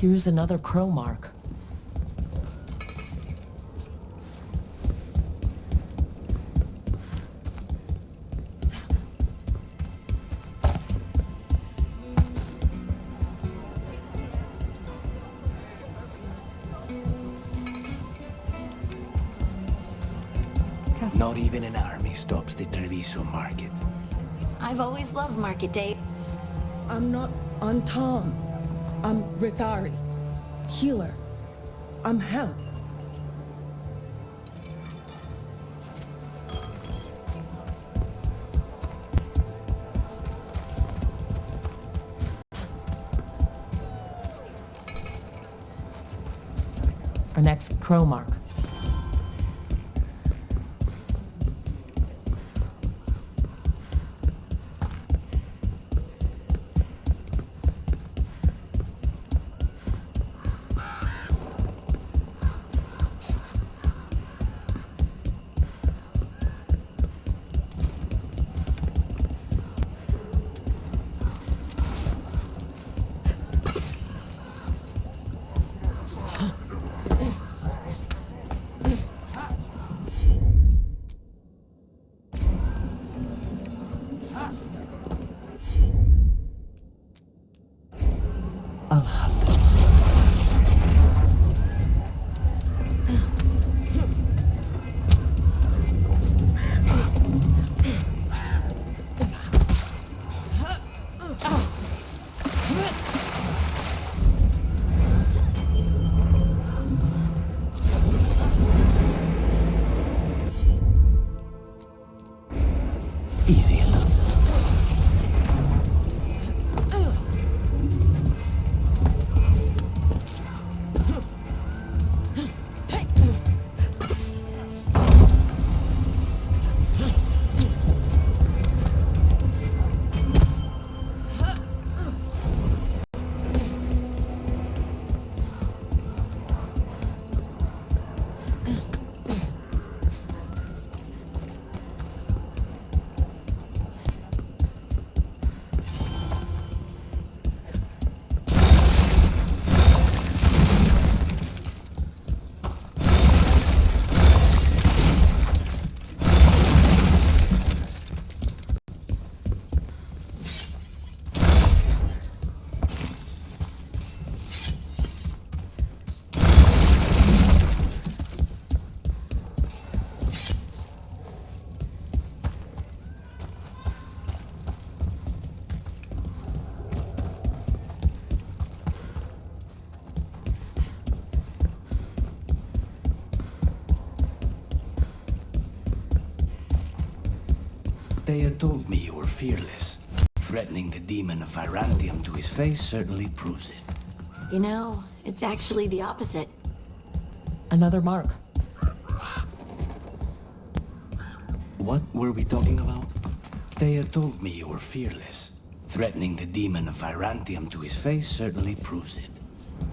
Here's another crow mark. Not even an army stops the Treviso market. I've always loved market day. I'm Tom. I'm Rithari. Healer. I'm help. Our next crow mark. Easy enough. They had told me you were fearless. Threatening the demon of Virantium to his face certainly proves it. You know, it's actually the opposite. Another mark. What were we talking about? They had told me you were fearless. Threatening the demon of Virantium to his face certainly proves it.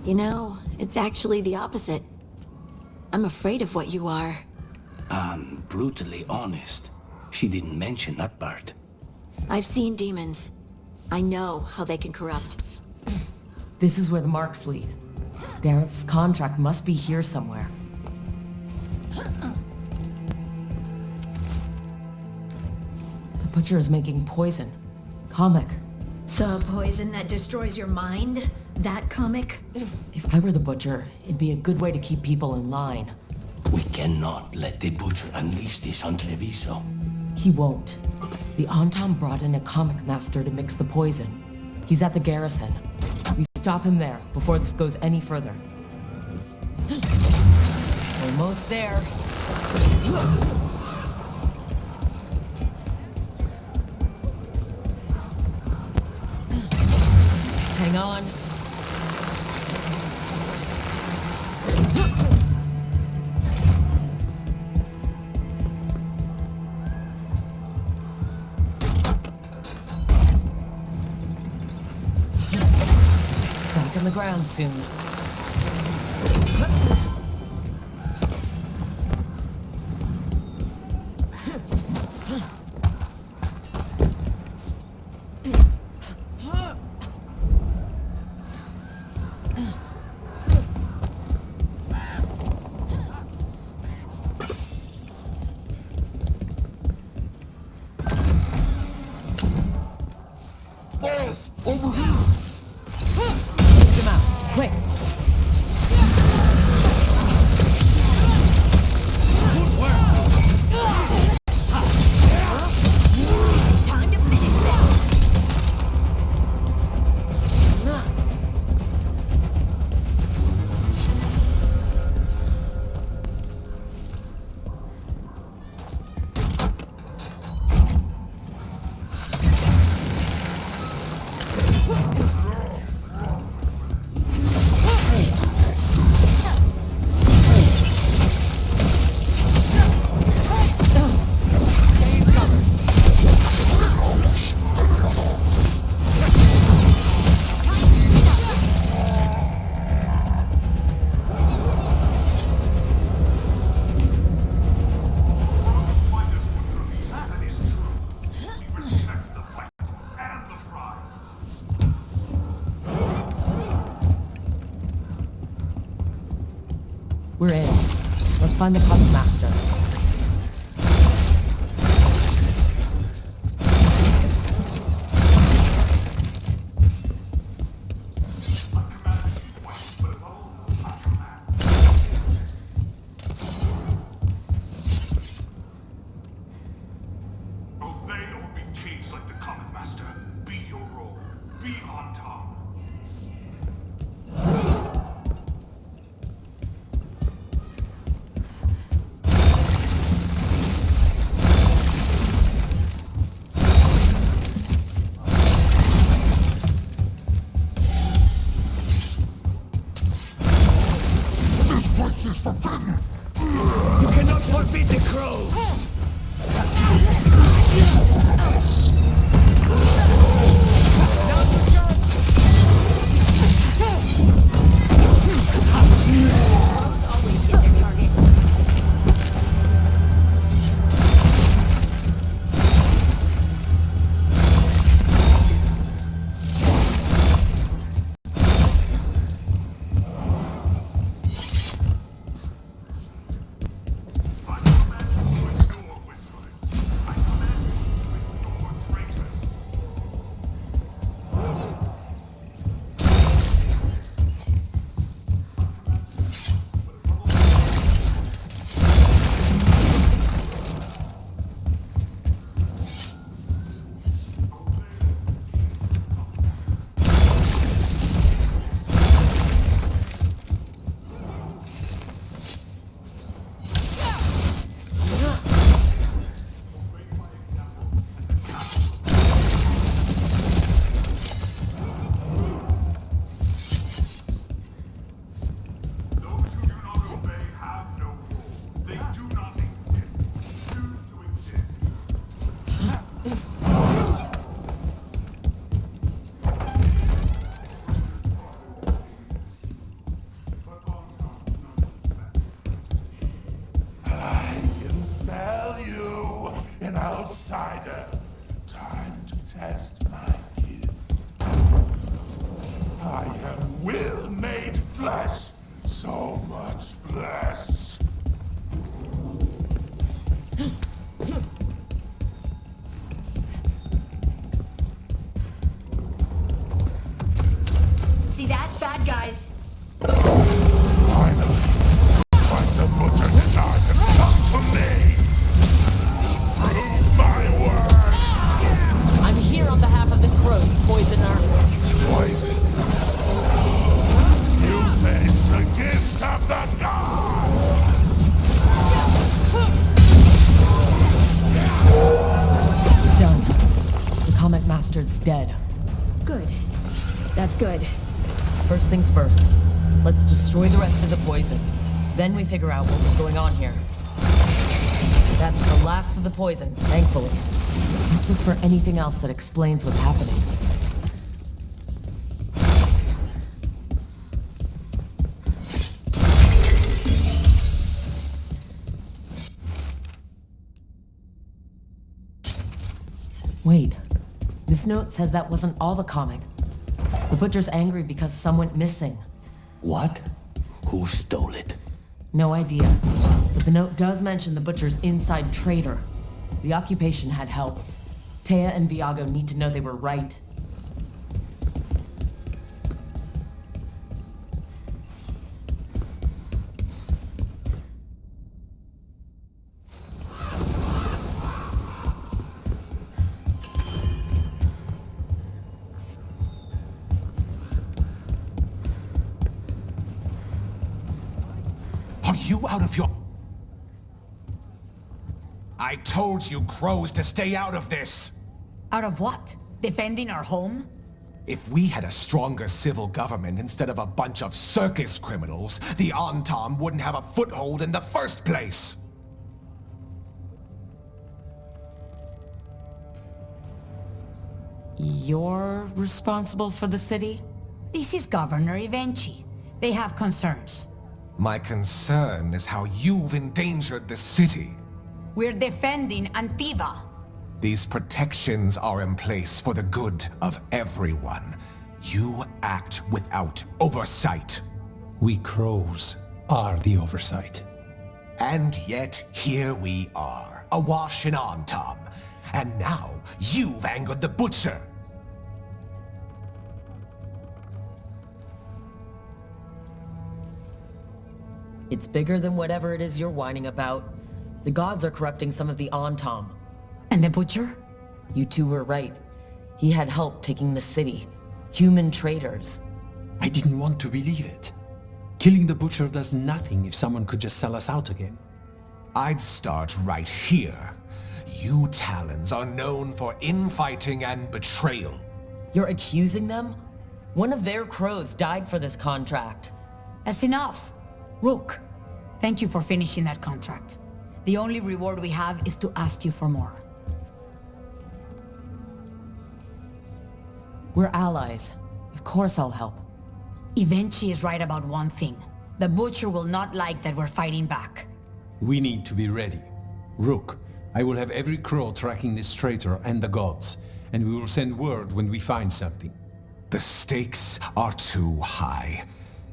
You know, it's actually the opposite. I'm afraid of what you are. I'm brutally honest. She didn't mention that part. I've seen demons. I know how they can corrupt. This is where the marks lead. Dareth's contract must be here somewhere. The butcher is making poison. Comic. The poison that destroys your mind? That comic? If I were the butcher, it'd be a good way to keep people in line. We cannot let the butcher unleash this on Treviso. He won't. The Anton brought in a comic master to mix the poison. He's at the garrison. We stop him there before this goes any further. Almost there. Hang on. Back on the ground soon. We're in. Let's find the Puppet Master. Obey or be caged like the Comet Master. Be your role. Be on top. You cannot forbid the crows! Always hit their target. Those who do not obey have no role. They do not exist. Choose to exist. I can smell you, an outsider. Time to test my gift. I am will made flesh, so much flesh. See that? Bad guys. Finally, but the butcher did not come to me. Prove my word. I'm here on behalf of the crows, poisoner. Poison. You face the gift of the god. Done. The Comet Master's dead. Good. That's good. First things first. Let's destroy the rest of the poison. Then we figure out what was going on here. That's the last of the poison, thankfully. Let's look for anything else that explains what's happening. Wait. This note says that wasn't all the comic. The Butcher's angry because some went missing. What? Who stole it? No idea. But the note does mention the Butcher's inside traitor. The occupation had help. Taya and Viago need to know they were right. Are you out of your... I told you, crows, to stay out of this! Out of what? Defending our home? If we had a stronger civil government instead of a bunch of circus criminals, the Antam wouldn't have a foothold in the first place! You're responsible for the city? This is Governor Evenchi. They have concerns. My concern is how you've endangered the city. We're defending Antiva. These protections are in place for the good of everyone. You act without oversight. We crows are the oversight. And yet, here we are, awash in Antom. And now, you've angered the Butcher. It's bigger than whatever it is you're whining about. The gods are corrupting some of the Antom. And the Butcher? You two were right. He had help taking the city. Human traitors. I didn't want to believe it. Killing the Butcher does nothing if someone could just sell us out again. I'd start right here. You Talons are known for infighting and betrayal. You're accusing them? One of their crows died for this contract. That's enough. Rook, thank you for finishing that contract. The only reward we have is to ask you for more. We're allies. Of course I'll help. Evenchi is right about one thing. The Butcher will not like that we're fighting back. We need to be ready. Rook, I will have every crow tracking this traitor and the gods, and we will send word when we find something. The stakes are too high.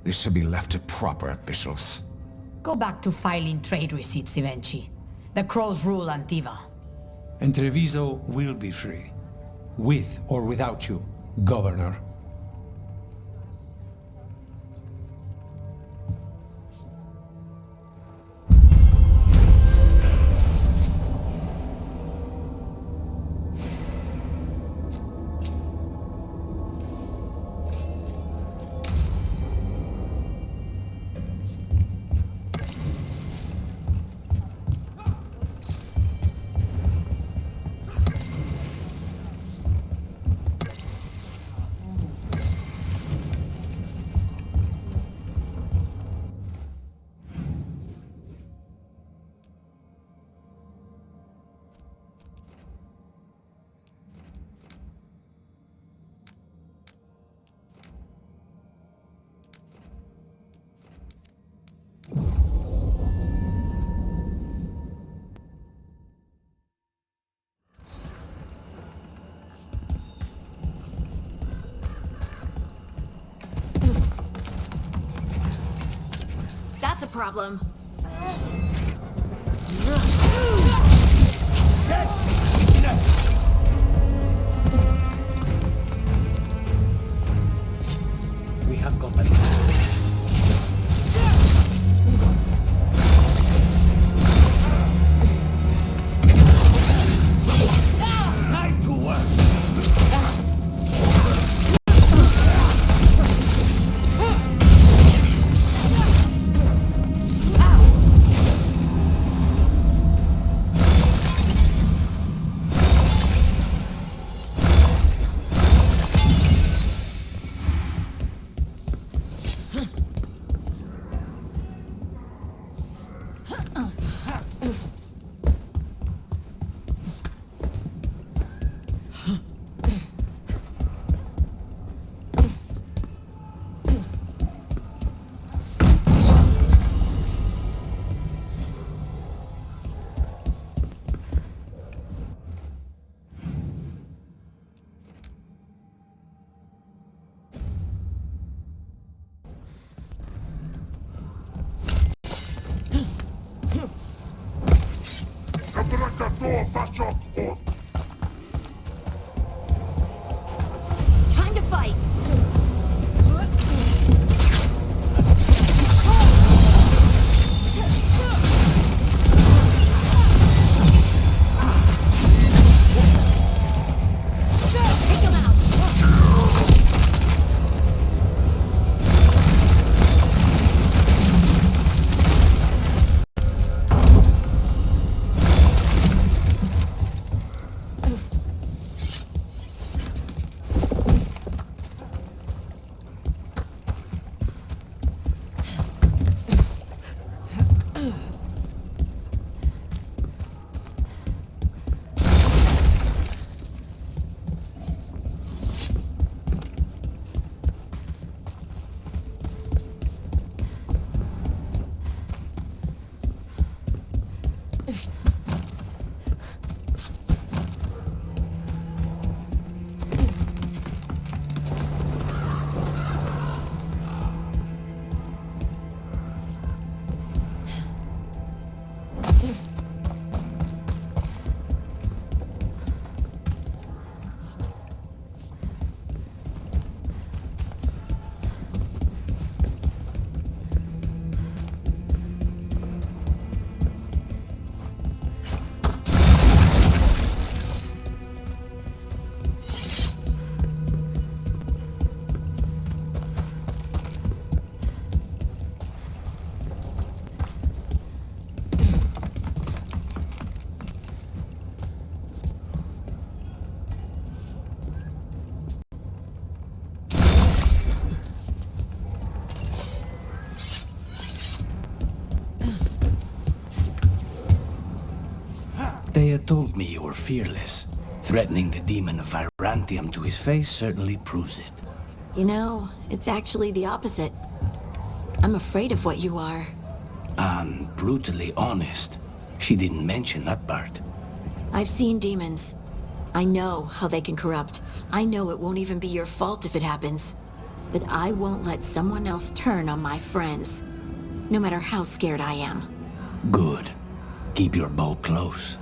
This should be left to proper officials. Go back to filing trade receipts, Evenchi. The crows rule Antiva. And Treviso will be free. With or without you, Governor. That's a problem. We have company. Time to work. Time to fight. Take him out. They had told me you were fearless. Threatening the demon of Virantium to his face certainly proves it. You know, it's actually the opposite. I'm afraid of what you are. And brutally honest, she didn't mention that part. I've seen demons. I know how they can corrupt. I know it won't even be your fault if it happens. But I won't let someone else turn on my friends. No matter how scared I am. Good. Keep your bow close.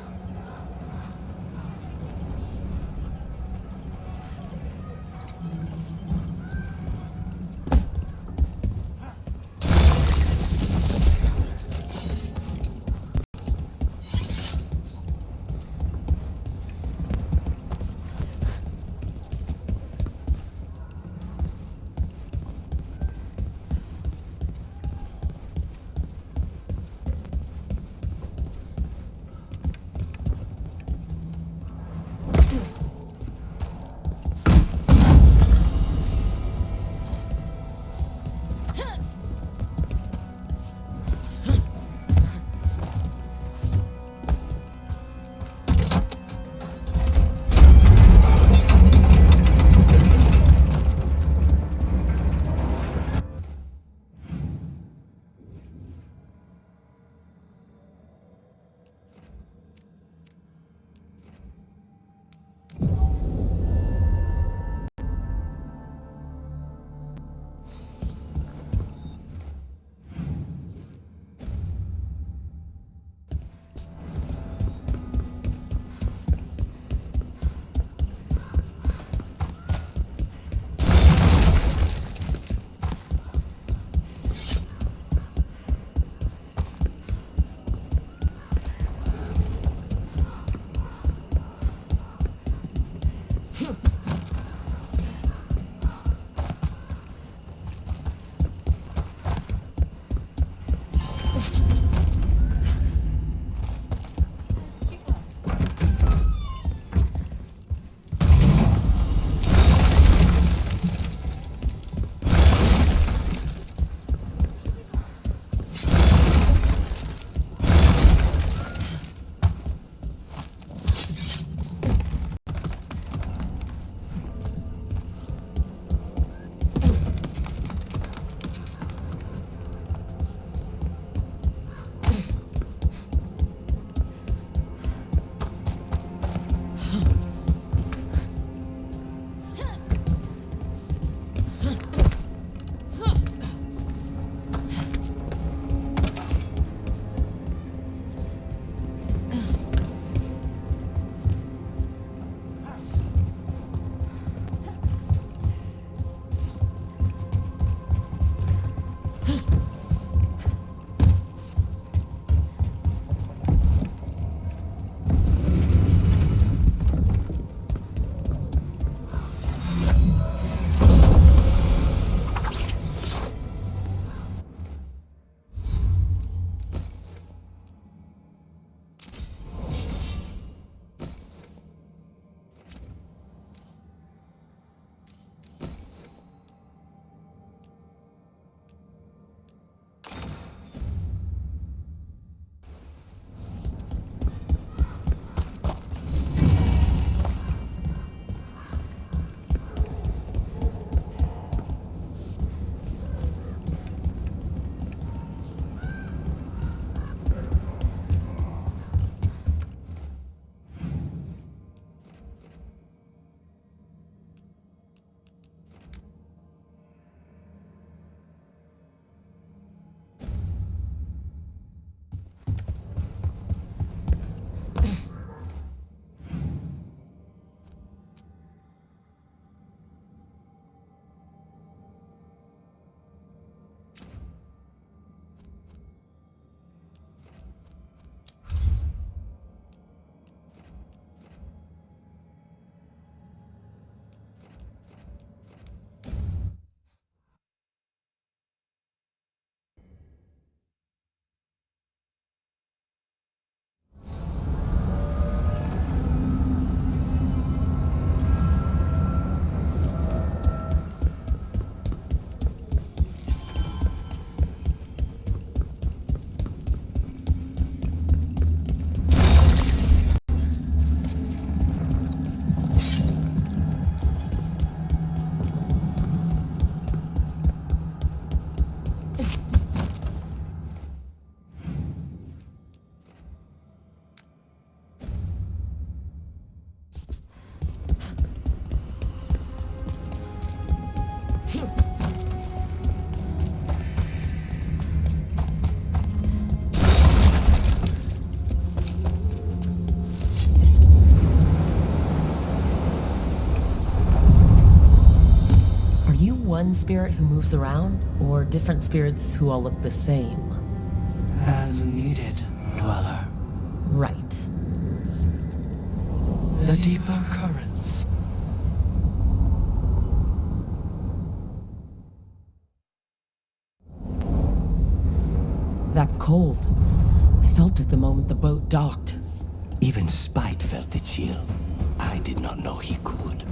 one spirit who moves around, or different spirits who all look the same? As needed, Dweller. Right. The deeper currents. That cold. I felt it the moment the boat docked. Even Spite felt the chill. I did not know he could.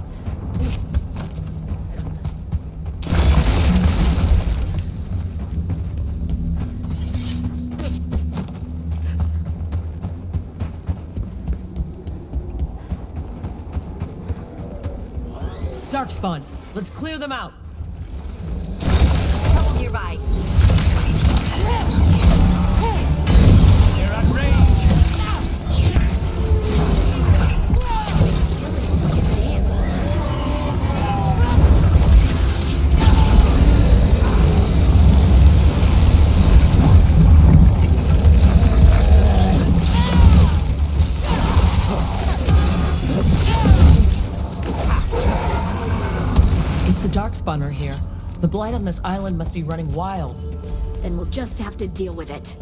Darkspawn, let's clear them out. Trouble nearby. They're at range! If the Darkspawn are here, the blight on this island must be running wild. Then we'll just have to deal with it.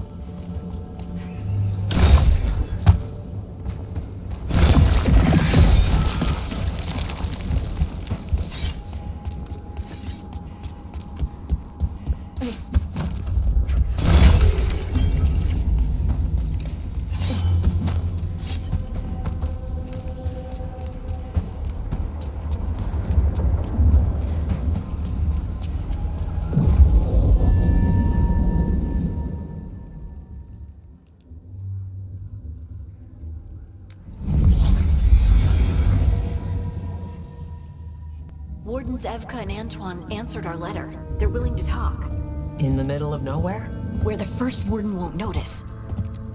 Wardens Evka and Antoine answered our letter. They're willing to talk. In the middle of nowhere? Where the first warden won't notice.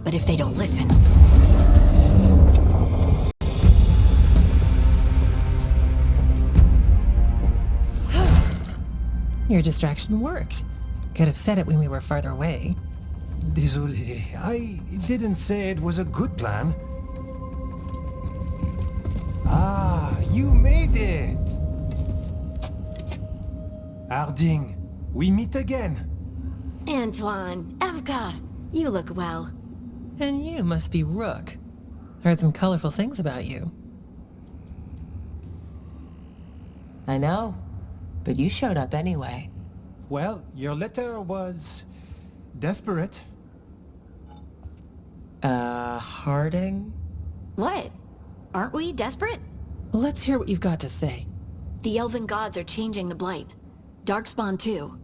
But if they don't listen... Your distraction worked. Could have said it when we were farther away. Désolé, I didn't say it was a good plan. Ah, you made it! Harding, we meet again. Antoine, Evka, you look well. And you must be Rook. Heard some colorful things about you. I know. But you showed up anyway. Well, your letter was... desperate. Harding? What? Aren't we desperate? Let's hear what you've got to say. The Elven gods are changing the Blight. Darkspawn too.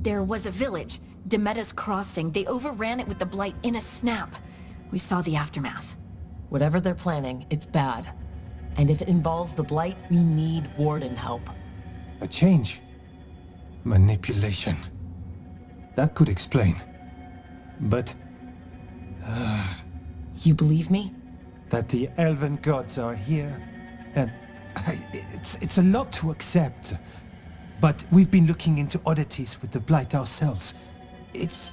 There was a village, Demeda's Crossing. They overran it with the Blight in a snap. We saw the aftermath. Whatever they're planning, it's bad. And if it involves the Blight, we need Warden help. A change. Manipulation. That could explain. But... You believe me? that the Elven gods are here, and... it's a lot to accept. But we've been looking into oddities with the Blight ourselves. It's...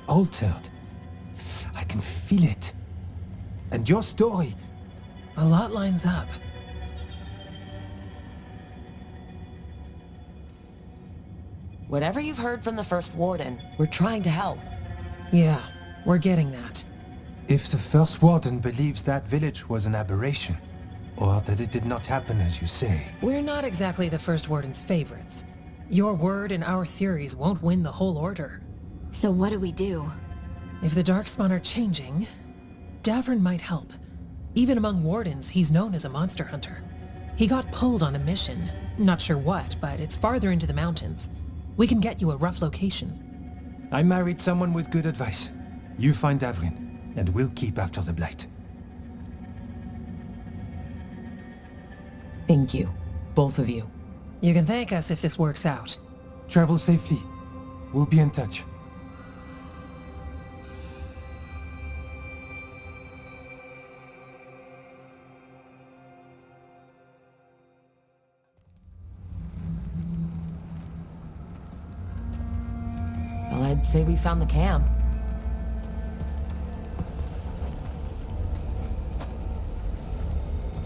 altered. I can feel it. And your story... A lot lines up. Whatever you've heard from the First Warden, we're trying to help. Yeah, we're getting that. If the First Warden believes that village was an aberration, or that it did not happen as you say... We're not exactly the First Warden's favorites. Your word and our theories won't win the whole order. So what do we do? If the Darkspawn are changing, Davrin might help. Even among Wardens, he's known as a monster hunter. He got pulled on a mission. Not sure what, but it's farther into the mountains. We can get you a rough location. I married someone with good advice. You find Davrin, and we'll keep after the Blight. Thank you. Both of you. You can thank us if this works out. Travel safely. We'll be in touch. Well, I'd say we found the camp.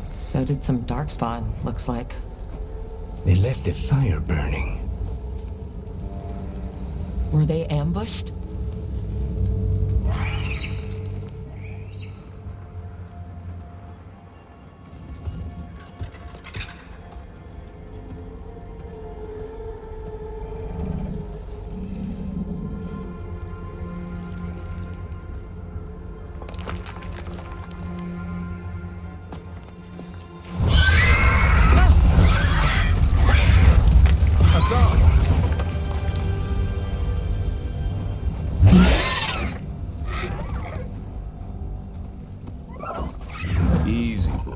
So did some Darkspawn, looks like. They left the fire burning. Were they ambushed? Easy, boy.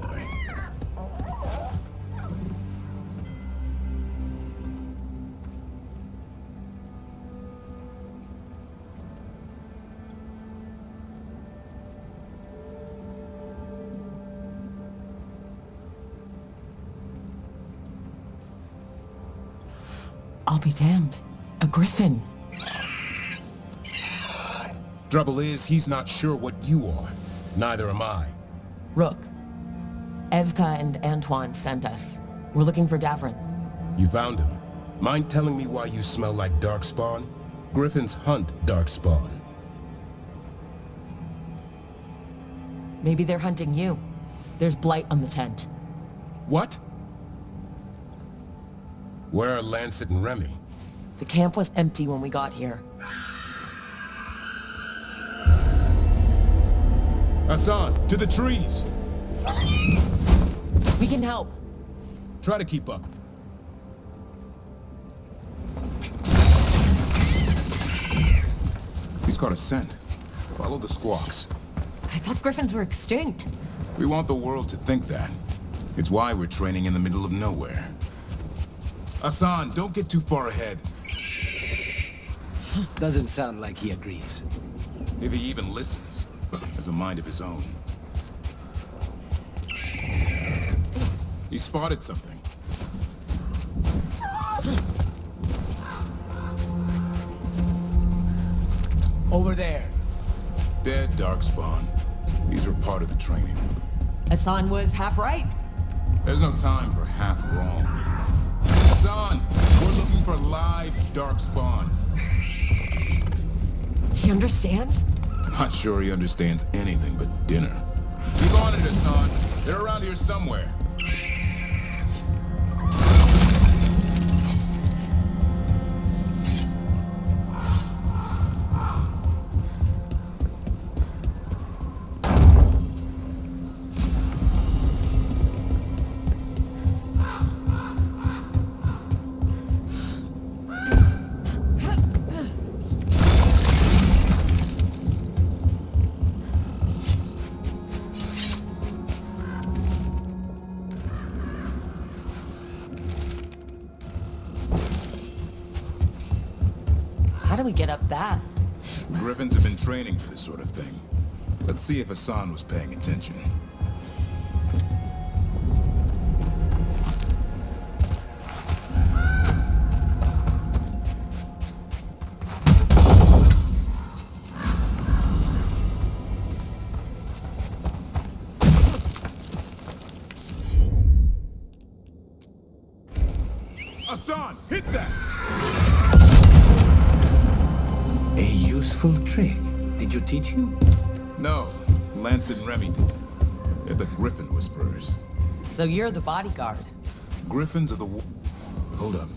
I'll be damned. A griffin. Trouble is, he's not sure what you are. Neither am I. Rook. Evka and Antoine sent us. We're looking for Davrin. You found him. Mind telling me why you smell like darkspawn? Griffins hunt darkspawn. Maybe they're hunting you. There's blight on the tent. What? Where are Lancet and Remy? The camp was empty when we got here. Hassan, to the trees! We can help. Try to keep up. He's caught a scent. Follow the squawks. I thought griffins were extinct. We want the world to think that. It's why we're training in the middle of nowhere. Hassan, don't get too far ahead. Doesn't sound like he agrees. If he even listens. Has a mind of his own. He spotted something. Over there. Dead darkspawn. These are part of the training. Hassan was half right. There's no time for half wrong. Hassan, we're looking for live darkspawn. He understands? Not sure he understands anything but dinner. Keep on it, Hassan. They're around here somewhere. How do we get up that? Griffins have been training for this sort of thing. Let's see if Hassan was paying attention. Hassan, hit that! A useful trick. Did you teach him? No, Lancet and Remy did. They're the Griffin Whisperers. So you're the bodyguard. Griffins are the Hold up.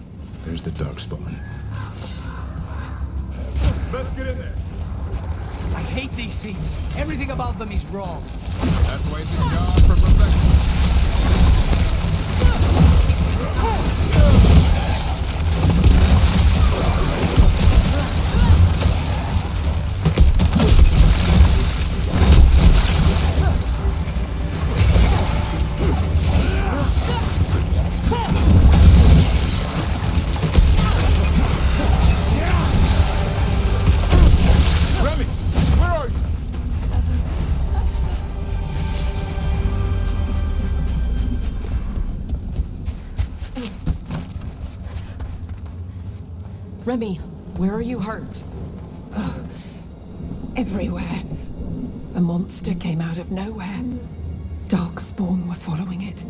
There's the darkspawn. Let's get in there. I hate these things. Everything about them is wrong. That's why it's a job for perfection. Remy, where are you hurt? Everywhere. A monster came out of nowhere. Darkspawn were following it.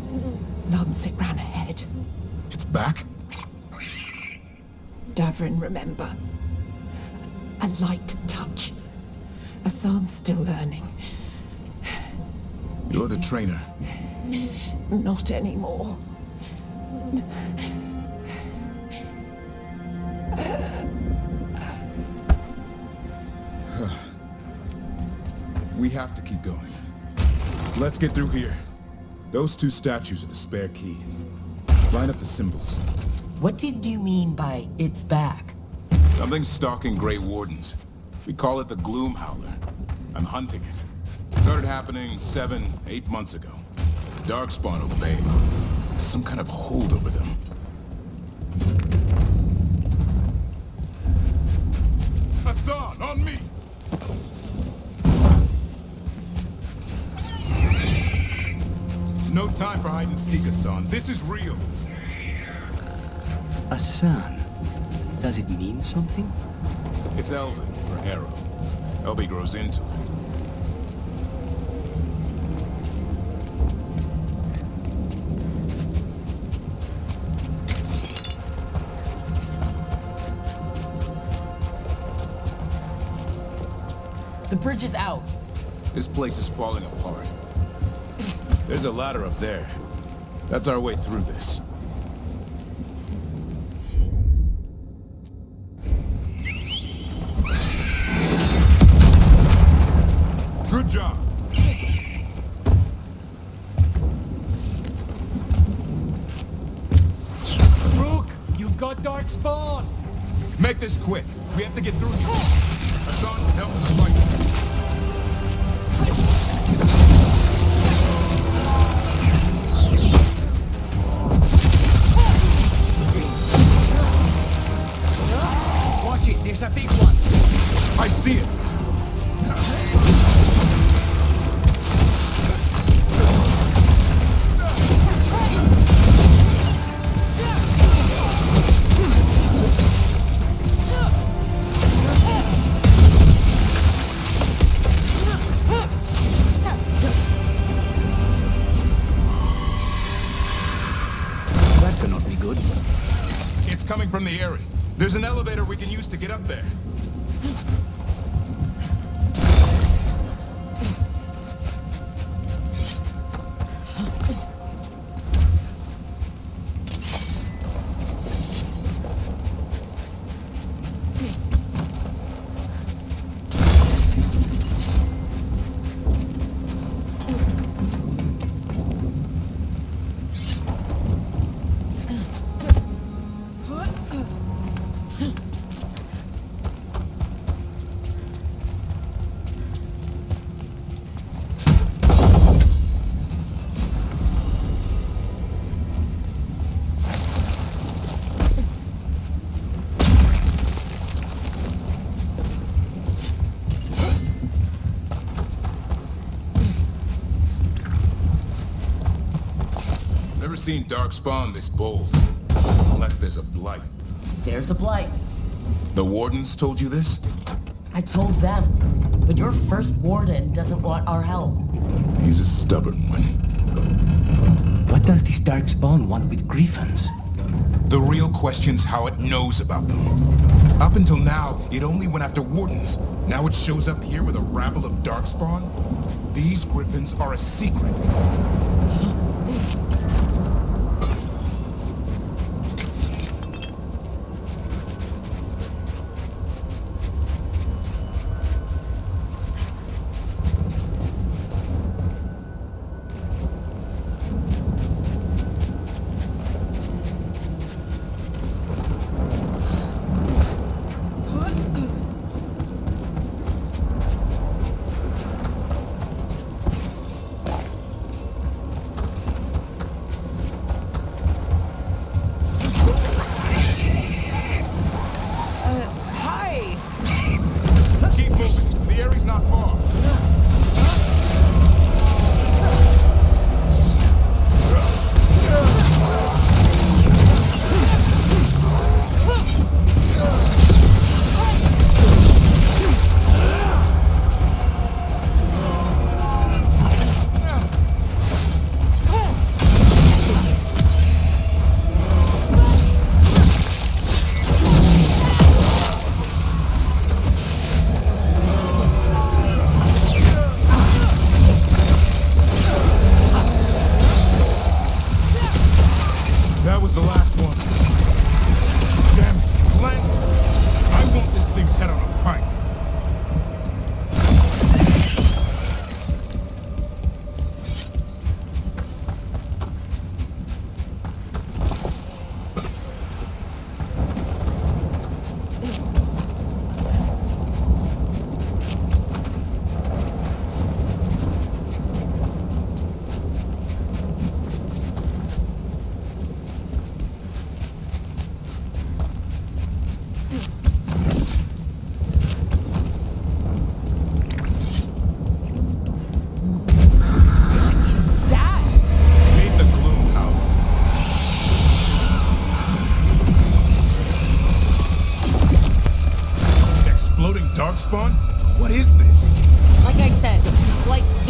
Lancet ran ahead. It's back? Davrin, remember? A light touch. Hassan's still learning. You're the trainer. Not anymore. We have to keep going. Let's get through here. Those two statues are the spare key. Line up the symbols. What did you mean by it's back? Something's stalking Grey Wardens. We call it the Gloom Howler. I'm hunting it. Started happening 7-8 months ago. The Darkspawn obey. There's some kind of hold over them. Hassan, on me! No time for hide and seek, Hassan. This is real. Hassan. Does it mean something? It's Elven, for arrow. Elby grows into it. The bridge is out. This place is falling apart. There's a ladder up there. That's our way through this. Good job. Rook, you've got Darkspawn! Make this quick. We have to get through here. Hassan, help us fight. Watch it, there's a big one! I see it. That cannot be good. It's coming from the area. There's an elevator we can use to get up there. Never seen Darkspawn this bold. Unless there's a blight. There's a blight. The Wardens told you this? I told them. But your first warden doesn't want our help. He's a stubborn one. What does this Darkspawn want with Griffins? The real question's how it knows about them. Up until now, it only went after Wardens. Now it shows up here with a rabble of Darkspawn? These Griffins are a secret.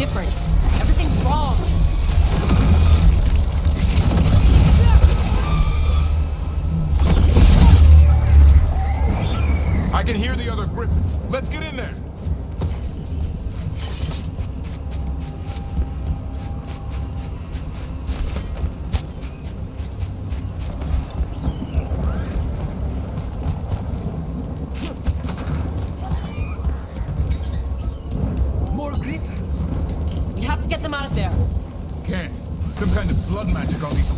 different. Everything's wrong. I can hear the other griffins. Let's get in there. More griffins. We have to get them out of there. Can't. Some kind of blood magic on these.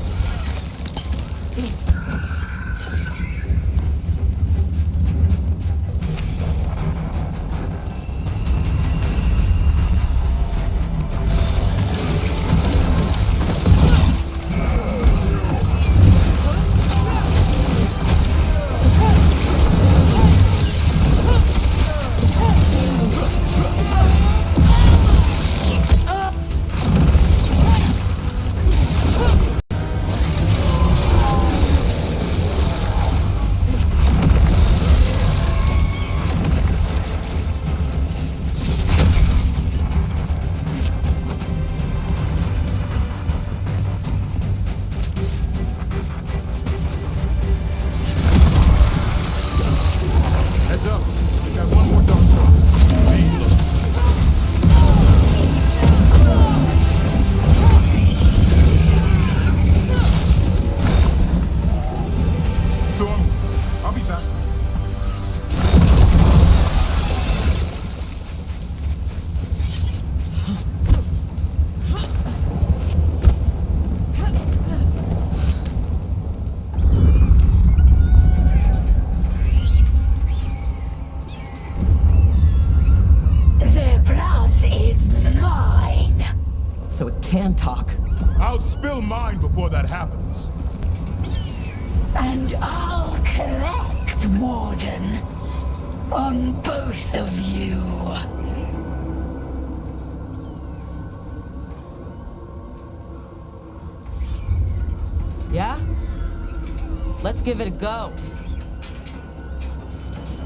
Heads up. We got one more dog spawn. Hey, look. Storm, I'll be back. Their blood is mine. So it can talk. I'll spill mine before that happens. And I'll collect, Warden. On both of you. Yeah? Let's give it a go.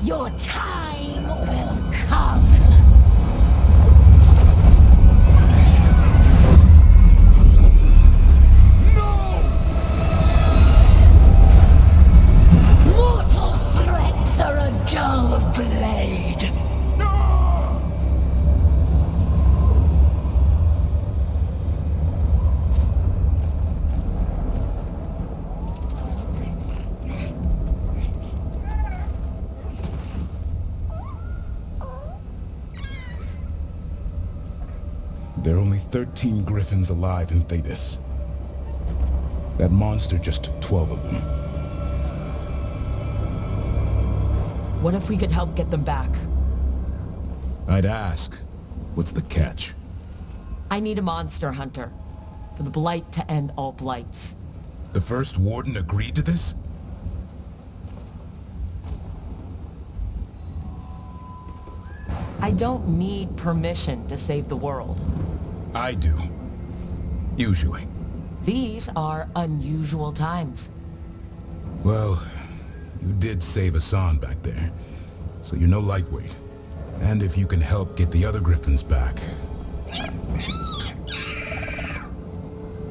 Your time will come. Mortal threats are a dull blade. There are only 13 griffins alive in Thetis. That monster just took 12 of them. What if we could help get them back? I'd ask, what's the catch? I need a monster hunter. For the Blight to end all blights. The first warden agreed to this? I don't need permission to save the world. I do. Usually. These are unusual times. Well, you did save Hassan back there, so you're no lightweight. And if you can help get the other griffins back...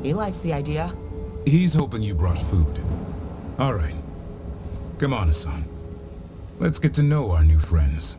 He likes the idea. He's hoping you brought food. All right. Come on, Hassan. Let's get to know our new friends.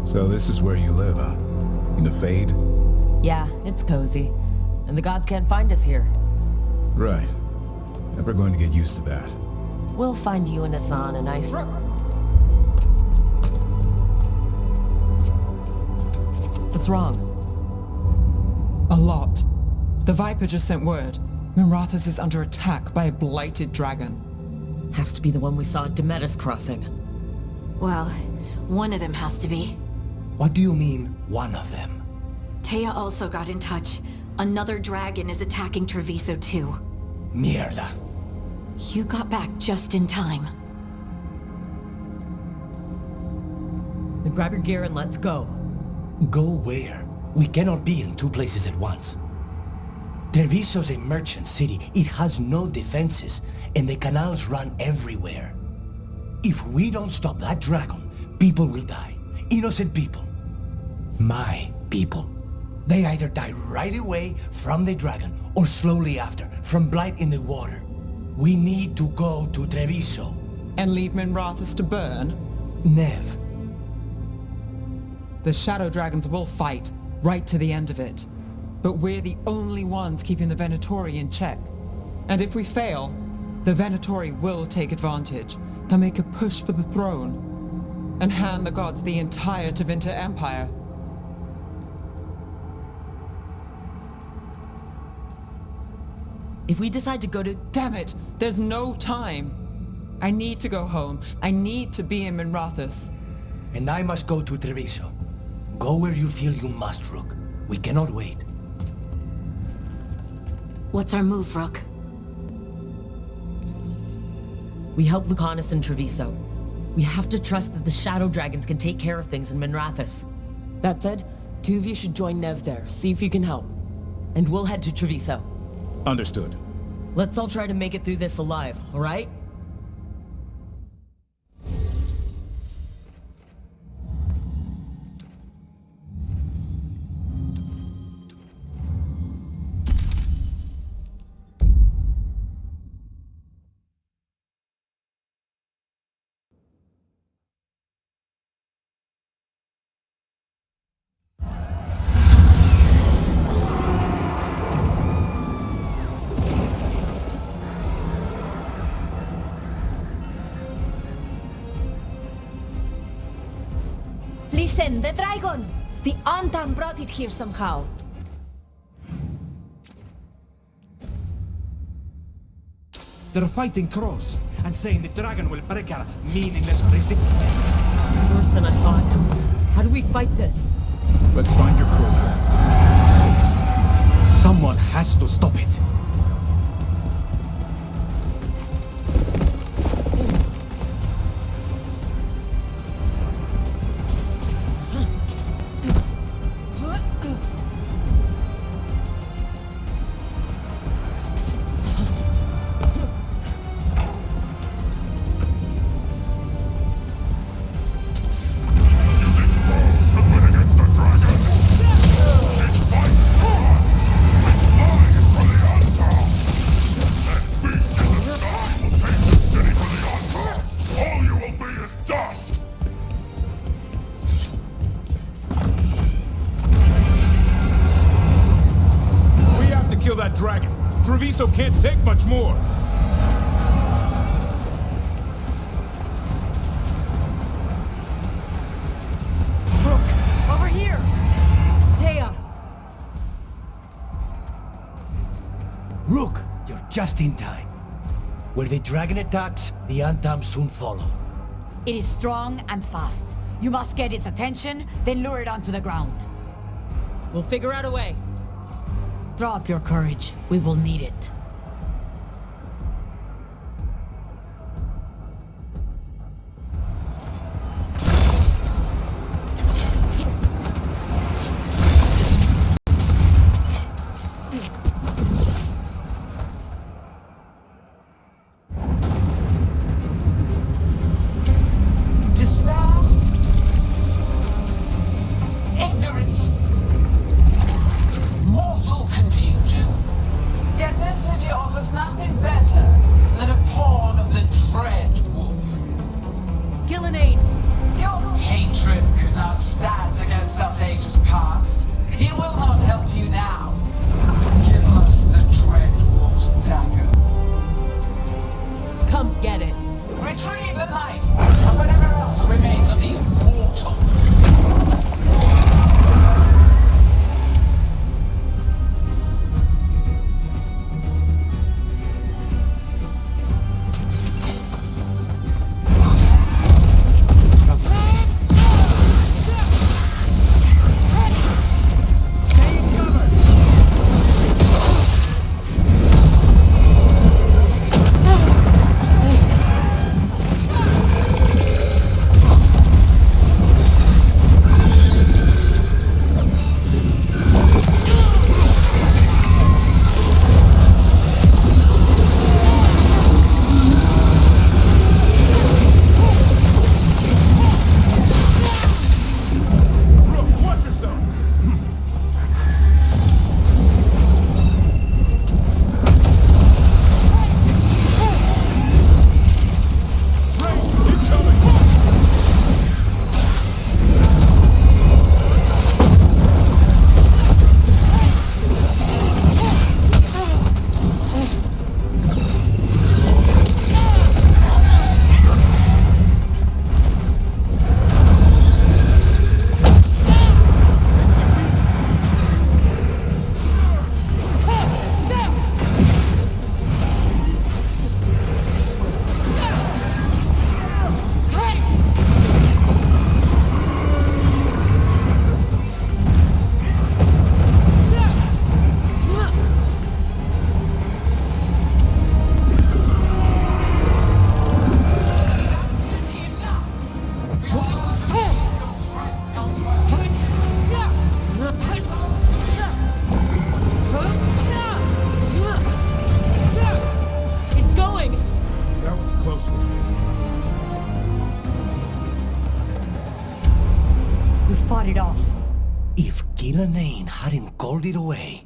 So this is where you live, huh? In the Fade? Yeah, it's cozy. And the gods can't find us here. Right. Never going to get used to that. We'll find you and Hassan a nice... What's wrong? A lot. The Viper just sent word. Mirathas is under attack by a blighted dragon. Has to be the one we saw at Demetis Crossing. Well, one of them has to be. What do you mean, one of them? Taya also got in touch. Another dragon is attacking Treviso too. Mierda. You got back just in time. Then grab your gear and let's go. Go where? We cannot be in two places at once. Treviso's a merchant city. It has no defenses, and the canals run everywhere. If we don't stop that dragon, people will die. Innocent people. My people. They either die right away from the dragon, or slowly after, from blight in the water. We need to go to Treviso. And leave Minrathous to burn? Nev. The Shadow Dragons will fight, right to the end of it. But we're the only ones keeping the Venatori in check. And if we fail, the Venatori will take advantage. They'll make a push for the throne, and hand the gods the entire Tevinter Empire. If we decide to go to... Damn it! There's no time! I need to go home. I need to be in Minrathous. And I must go to Treviso. Go where you feel you must, Rook. We cannot wait. What's our move, Rook? We help Lucanus in Treviso. We have to trust that the Shadow Dragons can take care of things in Minrathous. That said, two of you should join Nev there, see if you can help. And we'll head to Treviso. Understood. Let's all try to make it through this alive, alright? Listen, the dragon! The Antam brought it here somehow. They're fighting Cross and saying the dragon will break our meaningless resistance. It's worse than I thought. How do we fight this? Let's find your crew. Please. Someone has to stop it. Dragon. Treviso can't take much more. Brooke, over here! Taya! Rook, you're just in time. Where the dragon attacks, the Antam soon follow. It is strong and fast. You must get its attention, then lure it onto the ground. We'll figure out a way. Drop your courage. We will need it. fought it off. If Gillanane hadn't called it away...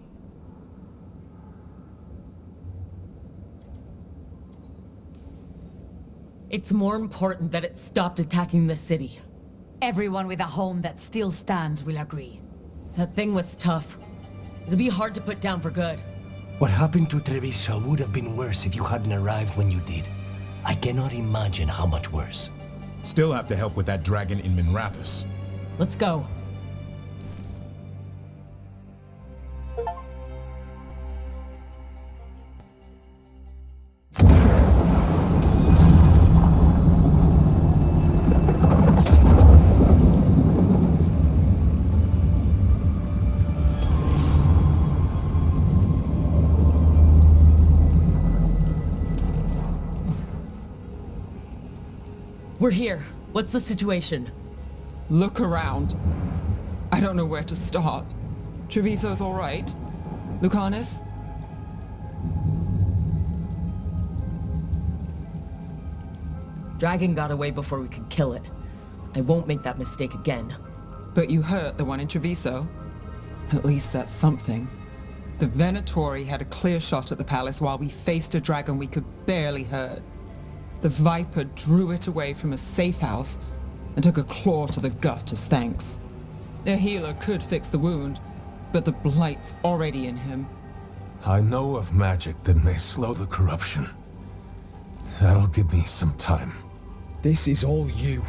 It's more important that it stopped attacking the city. Everyone with a home that still stands will agree. That thing was tough. It'll be hard to put down for good. What happened to Treviso would have been worse if you hadn't arrived when you did. I cannot imagine how much worse. Still have to help with that dragon in Minrathous. Let's go. We're here. What's the situation? Look around. I don't know where to start. Treviso's all right. Lucanus? Dragon got away before we could kill it. I won't make that mistake again. But you hurt the one in Treviso. At least that's something. The Venatori had a clear shot at the palace while we faced a dragon we could barely hurt. The Viper drew it away from a safe house and took a claw to the gut as thanks. Their healer could fix the wound, but the blight's already in him. I know of magic that may slow the corruption. That'll give me some time. This is all you.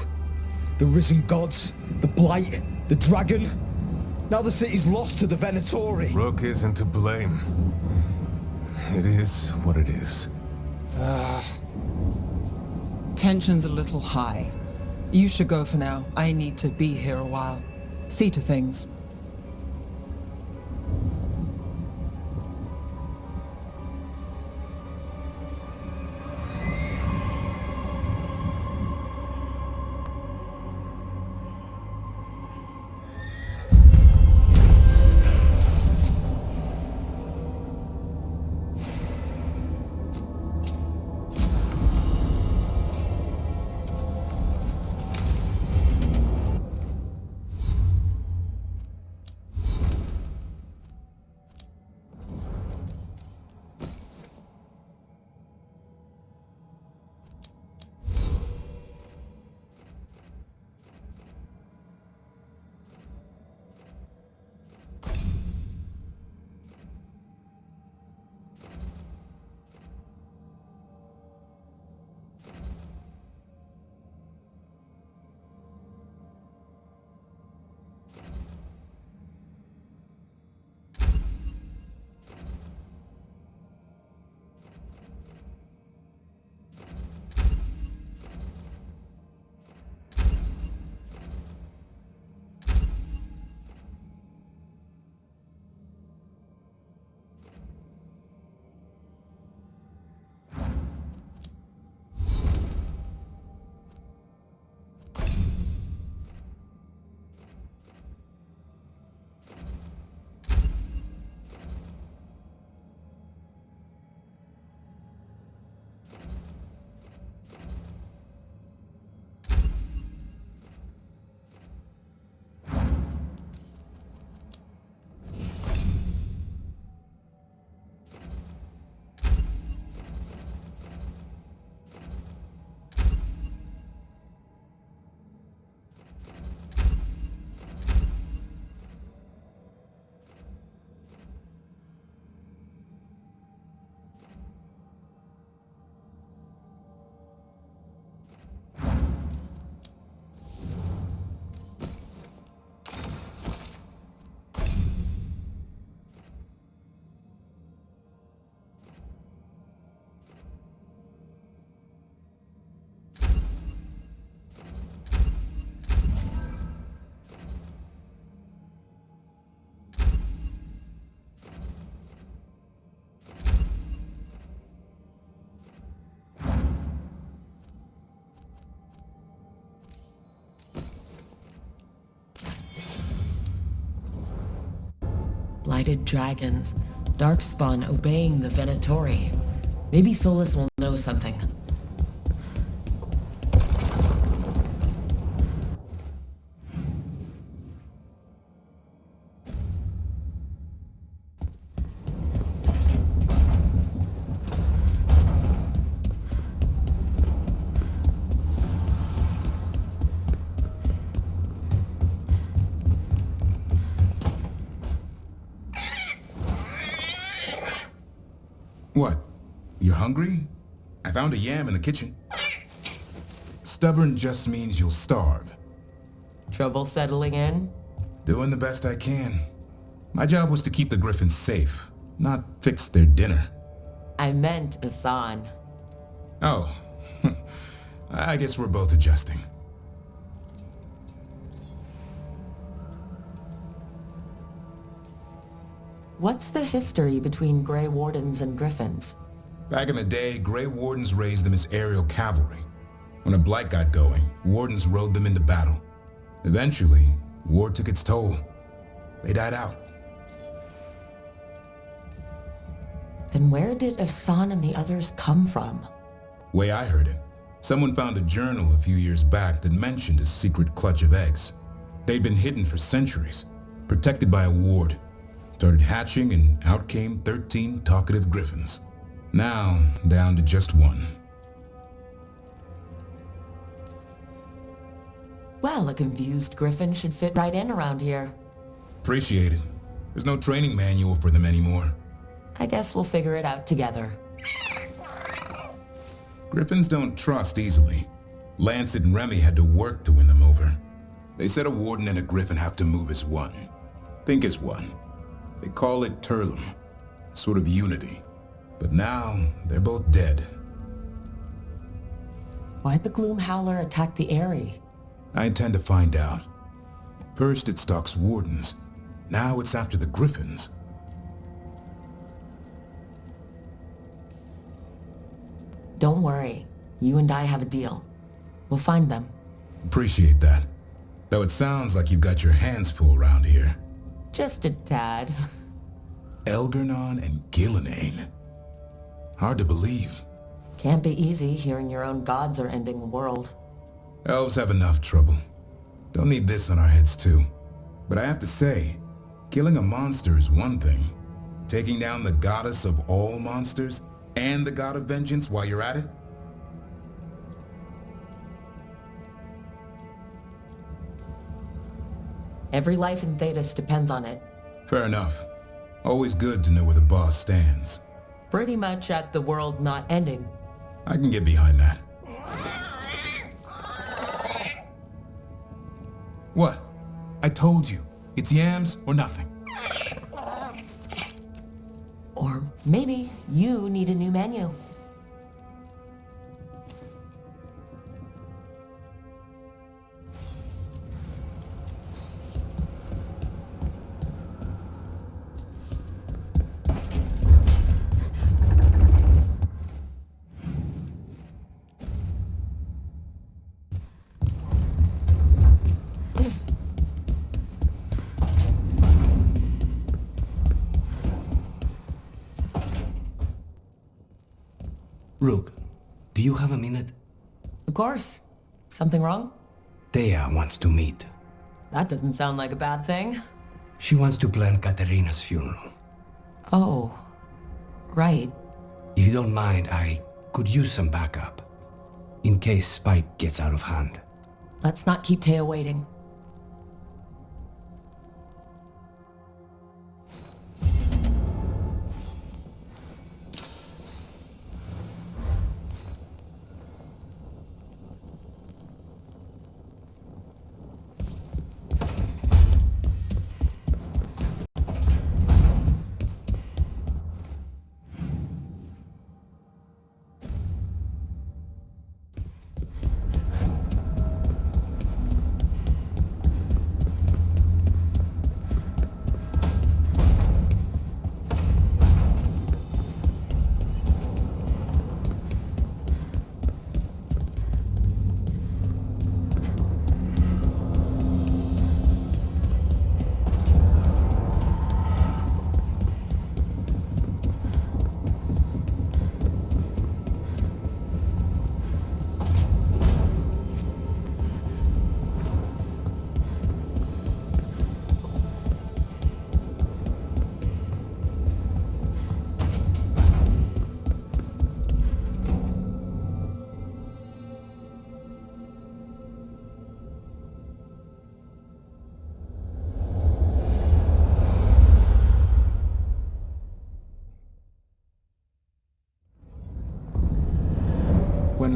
The risen gods, the blight, the dragon. Now the city's lost to the Venatori. Rook isn't to blame. It is what it is. Tension's a little high. You should go for now. I need to be here a while. See to things. Blighted dragons. Darkspawn obeying the Venatori. Maybe Solus will know something. You're hungry? I found a yam in the kitchen. Stubborn just means you'll starve. Trouble settling in? Doing the best I can. My job was to keep the Griffins safe, not fix their dinner. I meant Hassan. Oh, I guess we're both adjusting. What's the history between Grey Wardens and Griffins? Back in the day, Grey Wardens raised them as aerial cavalry. When a blight got going, Wardens rode them into battle. Eventually, war took its toll. They died out. Then where did Hassan and the others come from? Way I heard it, someone found a journal a few years back that mentioned a secret clutch of eggs. They'd been hidden for centuries, protected by a ward. Started hatching and out came 13 talkative griffins. Now, down to just one. Well, a confused griffin should fit right in around here. Appreciate it. There's no training manual for them anymore. I guess we'll figure it out together. Griffins don't trust easily. Lancet and Remy had to work to win them over. They said a warden and a griffin have to move as one. Think as one. They call it Turlum, sort of unity. But now, they're both dead. Why'd the Gloom Howler attack the Eyrie? I intend to find out. First it stalks wardens. Now it's after the griffins. Don't worry. You and I have a deal. We'll find them. Appreciate that. Though it sounds like you've got your hands full around here. Just a tad. Elgernon and Gillenane. Hard to believe. Can't be easy hearing your own gods are ending the world. Elves have enough trouble. Don't need this on our heads too. But I have to say, killing a monster is one thing. Taking down the goddess of all monsters and the god of vengeance while you're at it? Every life in Thetis depends on it. Fair enough. Always good to know where the boss stands. Pretty much at the world not ending. I can get behind that. What? I told you. It's yams or nothing. Or maybe you need a new menu. Rook, do you have a minute? Of course. Something wrong? Thea wants to meet. That doesn't sound like a bad thing. She wants to plan Katerina's funeral. Oh, right. If you don't mind, I could use some backup. In case Spike gets out of hand. Let's not keep Taya waiting.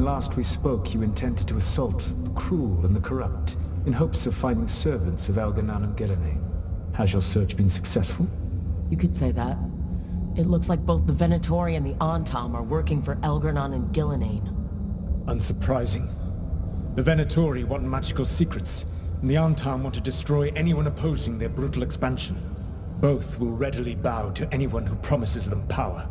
last we spoke, you intended to assault the cruel and the corrupt, in hopes of finding servants of Elganan and Gillenane. Has your search been successful? You could say that. It looks like both the Venatori and the Antam are working for Elgarnon and Gillenane. Unsurprising. The Venatori want magical secrets, and the Antam want to destroy anyone opposing their brutal expansion. Both will readily bow to anyone who promises them power.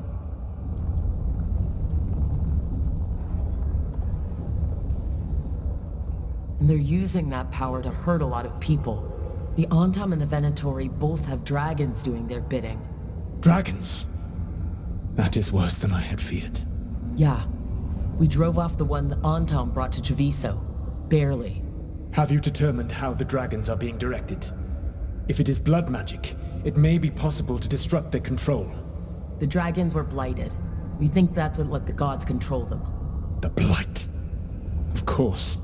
And they're using that power to hurt a lot of people. The Antam and the Venatori both have dragons doing their bidding. Dragons? That is worse than I had feared. Yeah. We drove off the one the Antam brought to Treviso. Barely. Have you determined how the dragons are being directed? If it is blood magic, it may be possible to disrupt their control. The dragons were blighted. We think that's what let the gods control them. The Blight. Of course.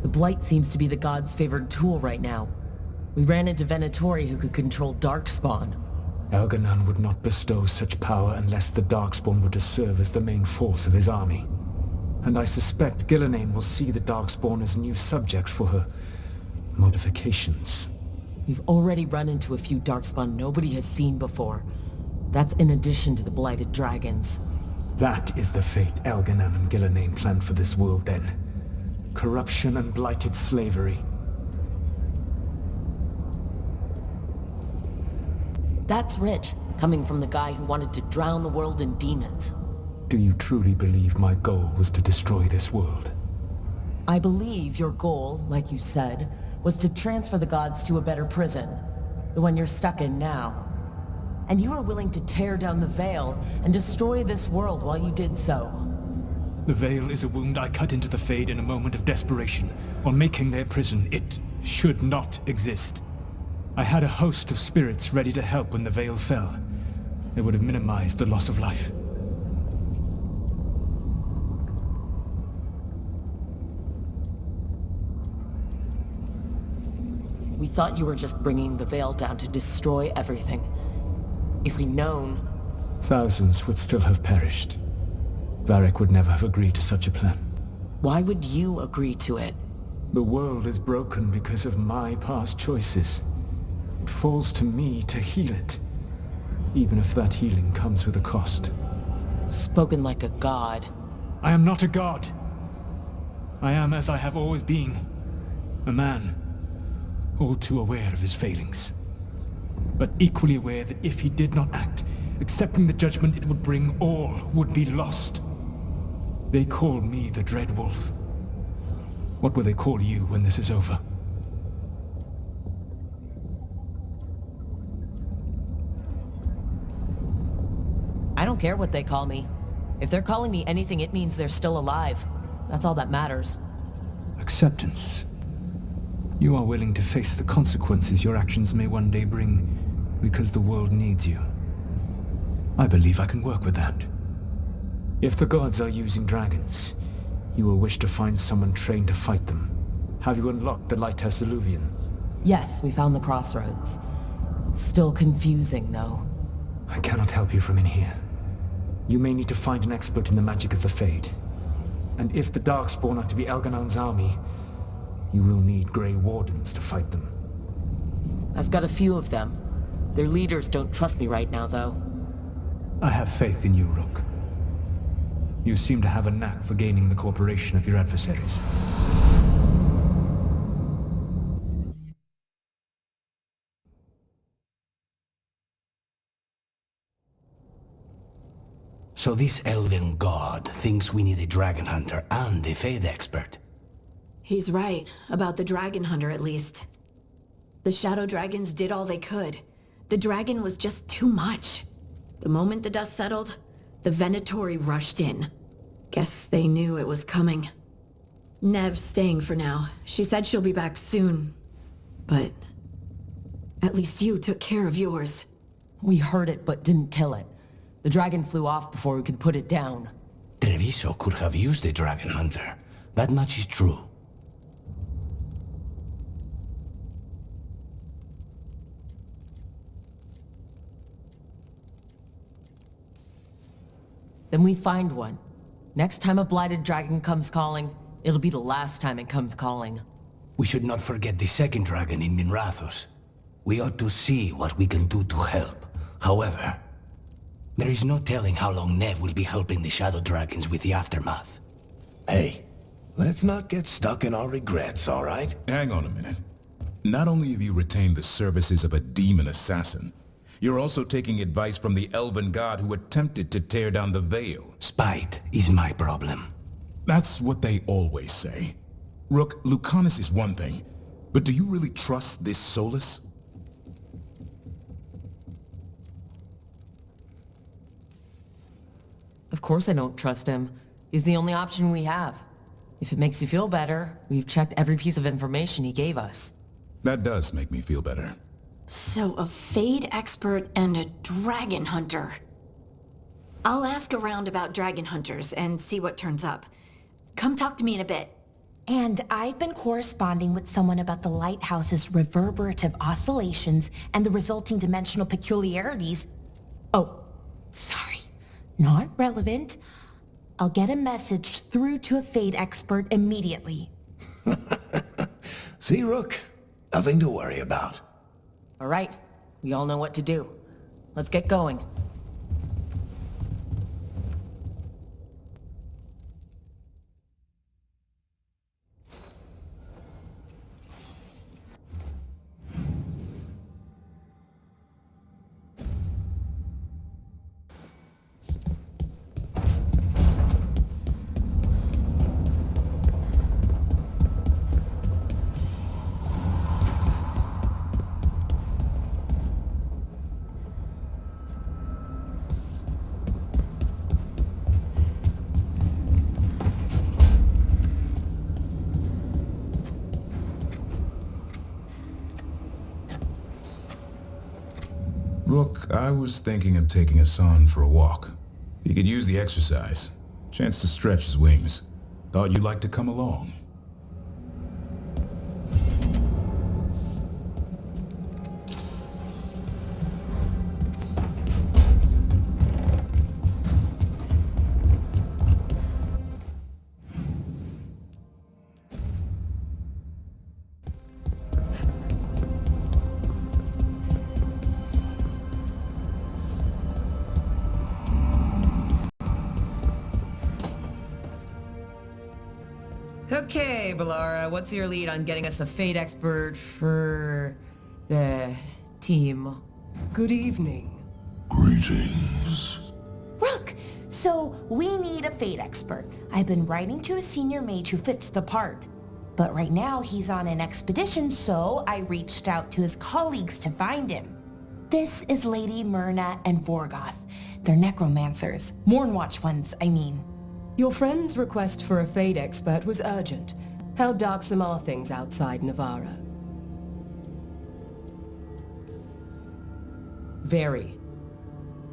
The Blight seems to be the gods' favored tool right now. We ran into Venatori who could control Darkspawn. Elganan would not bestow such power unless the Darkspawn were to serve as the main force of his army. And I suspect Gillenane will see the Darkspawn as new subjects for her modifications. We've already run into a few Darkspawn nobody has seen before. That's in addition to the blighted dragons. That is the fate Elganan and Gillenane planned for this world then. Corruption and blighted slavery. That's rich, coming from the guy who wanted to drown the world in demons. Do you truly believe my goal was to destroy this world? I believe your goal, like you said, was to transfer the gods to a better prison. The one you're stuck in now. And you were willing to tear down the Veil and destroy this world while you did so. The Veil is a wound I cut into the Fade in a moment of desperation. On making their prison, it should not exist. I had a host of spirits ready to help when the Veil fell. They would have minimized the loss of life. We thought you were just bringing the Veil down to destroy everything. If we'd known... Thousands would still have perished. Varric would never have agreed to such a plan. Why would you agree to it? The world is broken because of my past choices. It falls to me to heal it, even if that healing comes with a cost. Spoken like a god. I am not a god. I am as I have always been. A man. All too aware of his failings. But equally aware that if he did not act, accepting the judgment it would bring, all would be lost. They call me the Dread Wolf. What will they call you when this is over? I don't care what they call me. If they're calling me anything, it means they're still alive. That's all that matters. Acceptance. You are willing to face the consequences your actions may one day bring because the world needs you. I believe I can work with that. If the gods are using dragons, you will wish to find someone trained to fight them. Have you unlocked the Lighthouse Illuvian? Yes, we found the crossroads. It's still confusing, though. I cannot help you from in here. You may need to find an expert in the magic of the Fade. And if the Darkspawn are to be Elganan's army, you will need Grey Wardens to fight them. I've got a few of them. Their leaders don't trust me right now, though. I have faith in you, Rook. You seem to have a knack for gaining the cooperation of your adversaries. So this elven god thinks we need a dragon hunter and a Fade expert. He's right, about the dragon hunter at least. The shadow dragons did all they could. The dragon was just too much. The moment the dust settled, the Venatori rushed in. Guess they knew it was coming. Nev's staying for now. She said she'll be back soon. But at least you took care of yours. We heard it, but didn't kill it. The dragon flew off before we could put it down. Treviso could have used a dragon hunter. That much is true. Then we find one. Next time a blighted dragon comes calling, it'll be the last time it comes calling. We should not forget the second dragon in Minrathos. We ought to see what we can do to help. However, there is no telling how long Nev will be helping the Shadow Dragons with the aftermath. Hey, let's not get stuck in our regrets, all right? Hang on a minute. Not only have you retained the services of a demon assassin, you're also taking advice from the elven god who attempted to tear down the veil. Spite is my problem. That's what they always say. Rook, Lucanus is one thing, but do you really trust this Solus? Of course I don't trust him. He's the only option we have. If it makes you feel better, we've checked every piece of information he gave us. That does make me feel better. So a Fade expert and a dragon hunter. I'll ask around about dragon hunters and see what turns up. Come talk to me in a bit. And I've been corresponding with someone about the lighthouse's reverberative oscillations and the resulting dimensional peculiarities. Oh, sorry. Not relevant. I'll get a message through to a Fade expert immediately. See, Rook? Nothing to worry about. All right, we all know what to do. Let's get going. Rook, I was thinking of taking Hassan for a walk. He could use the exercise. Chance to stretch his wings. Thought you'd like to come along. Okay, Balara, what's your lead on getting us a Fade expert for the team? Good evening. Greetings. Rook, so we need a Fade expert. I've been writing to a senior mage who fits the part. But right now he's on an expedition, so I reached out to his colleagues to find him. This is Lady Myrna and Vorgoth. They're necromancers. Mournwatch ones, I mean. Your friend's request for a Fade expert was urgent. How darksome are things outside Navarra? Very.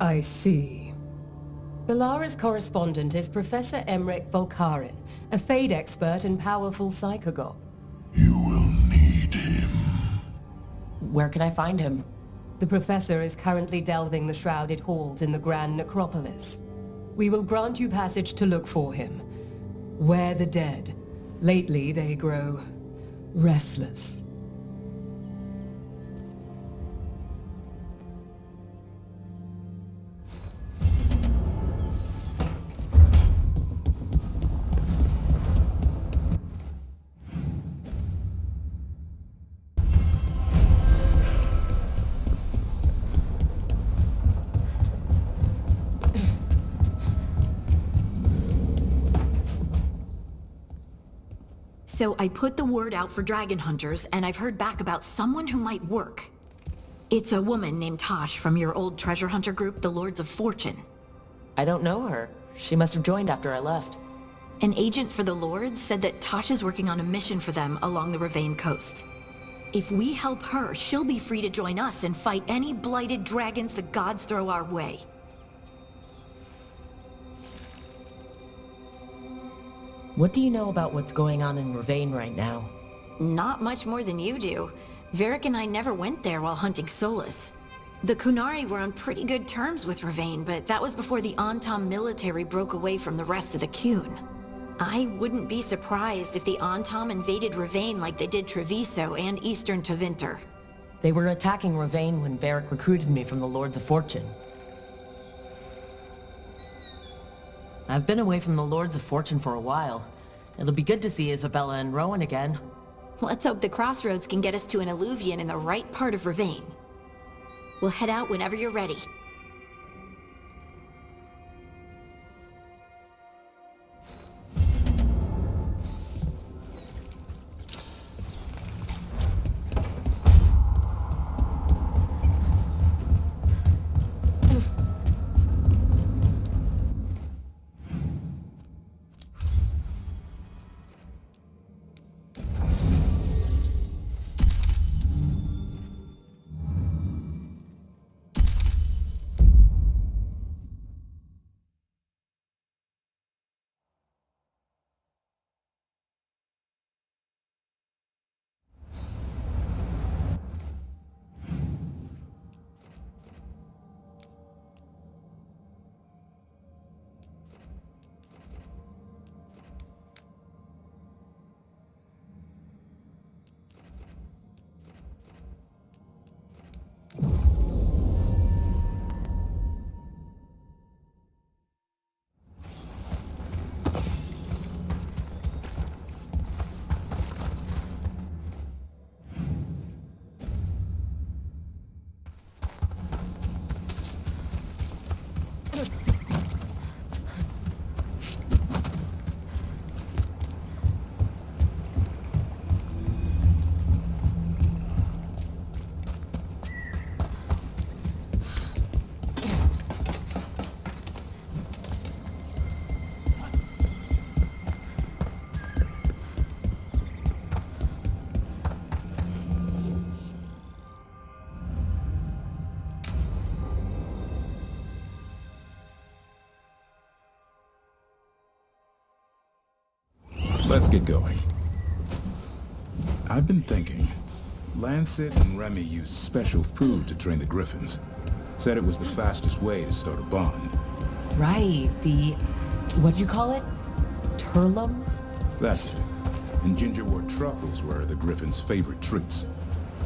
I see. Balara's correspondent is Professor Emmerich Volkarin, a Fade expert and powerful psychagogue. Where can I find him? The professor is currently delving the shrouded halls in the Grand Necropolis. We will grant you passage to look for him. Where the dead. Lately they grow restless. So I put the word out for dragon hunters, and I've heard back about someone who might work. It's a woman named Tosh from your old treasure hunter group, the Lords of Fortune. I don't know her. She must have joined after I left. An agent for the Lords said that Tosh is working on a mission for them along the Ravane coast. If we help her, she'll be free to join us and fight any blighted dragons the gods throw our way. What do you know about what's going on in Ravane right now? Not much more than you do. Varric and I never went there while hunting Solus. The Kunari were on pretty good terms with Ravane, but that was before the Antam military broke away from the rest of the Kun. I wouldn't be surprised if the Antam invaded Ravane like they did Treviso and Eastern Tevinter. They were attacking Ravane when Varric recruited me from the Lords of Fortune. I've been away from the Lords of Fortune for a while. It'll be good to see Isabella and Rowan again. Let's hope the crossroads can get us to an Alluvian in the right part of Ravane. We'll head out whenever you're ready. Let's get going. I've been thinking. Lancet and Remy used special food to train the Griffins. Said it was the fastest way to start a bond. Right, what'd you call it? Turlum? That's it. And gingerwort truffles were the Griffins' favorite treats.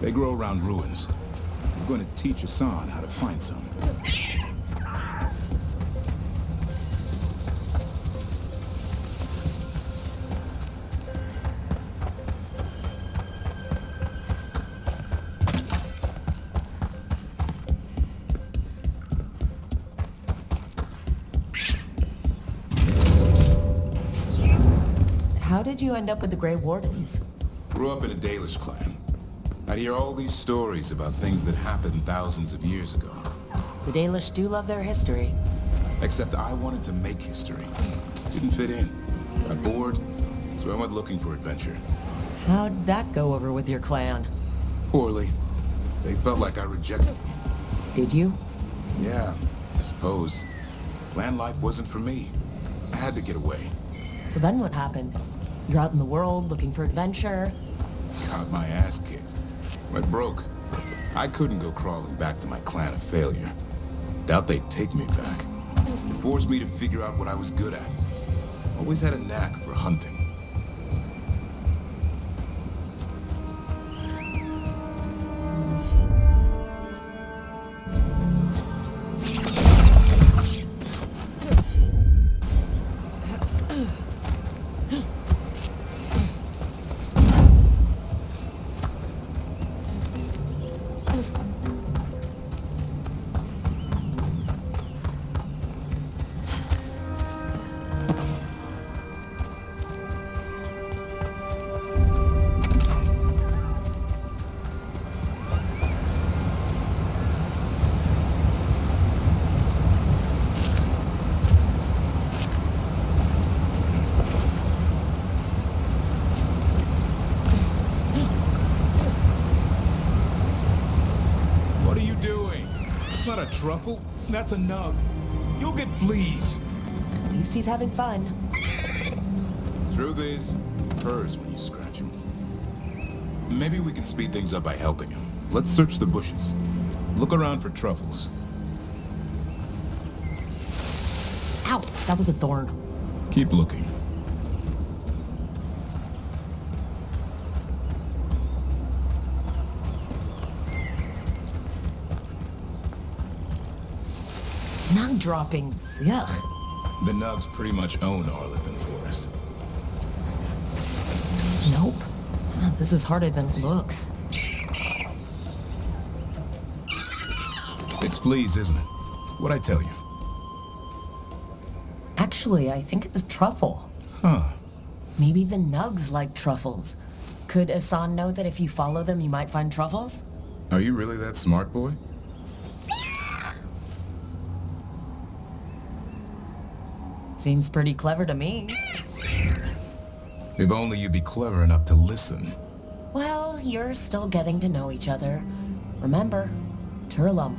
They grow around ruins. I'm going to teach Hassan how to find some. How did you end up with the Grey Wardens? Grew up in a Dalish clan. I'd hear all these stories about things that happened thousands of years ago. The Dalish do love their history. Except I wanted to make history. Didn't fit in. Got bored, so I went looking for adventure. How'd that go over with your clan? Poorly. They felt like I rejected them. Did you? Yeah, I suppose. Clan life wasn't for me. I had to get away. So then what happened? You're out in the world looking for adventure. Got my ass kicked. Went broke. I couldn't go crawling back to my clan of failure. Doubt they'd take me back. It forced me to figure out what I was good at. Always had a knack for hunting. Truffle? That's a nub. You'll get fleas. At least he's having fun. Truth is, hers when you scratch him. Maybe we can speed things up by helping him. Let's search the bushes. Look around for truffles. Ow, that was a thorn. Keep looking. Nug droppings, yuck. The Nugs pretty much own Arlithan Forest. Nope. This is harder than it looks. It's fleas, isn't it? What'd I tell you? Actually, I think it's truffle. Huh. Maybe the Nugs like truffles. Could Asan know that if you follow them, you might find truffles? Are you really that smart, boy? Seems pretty clever to me. If only you'd be clever enough to listen. Well, you're still getting to know each other. Remember, Turlum.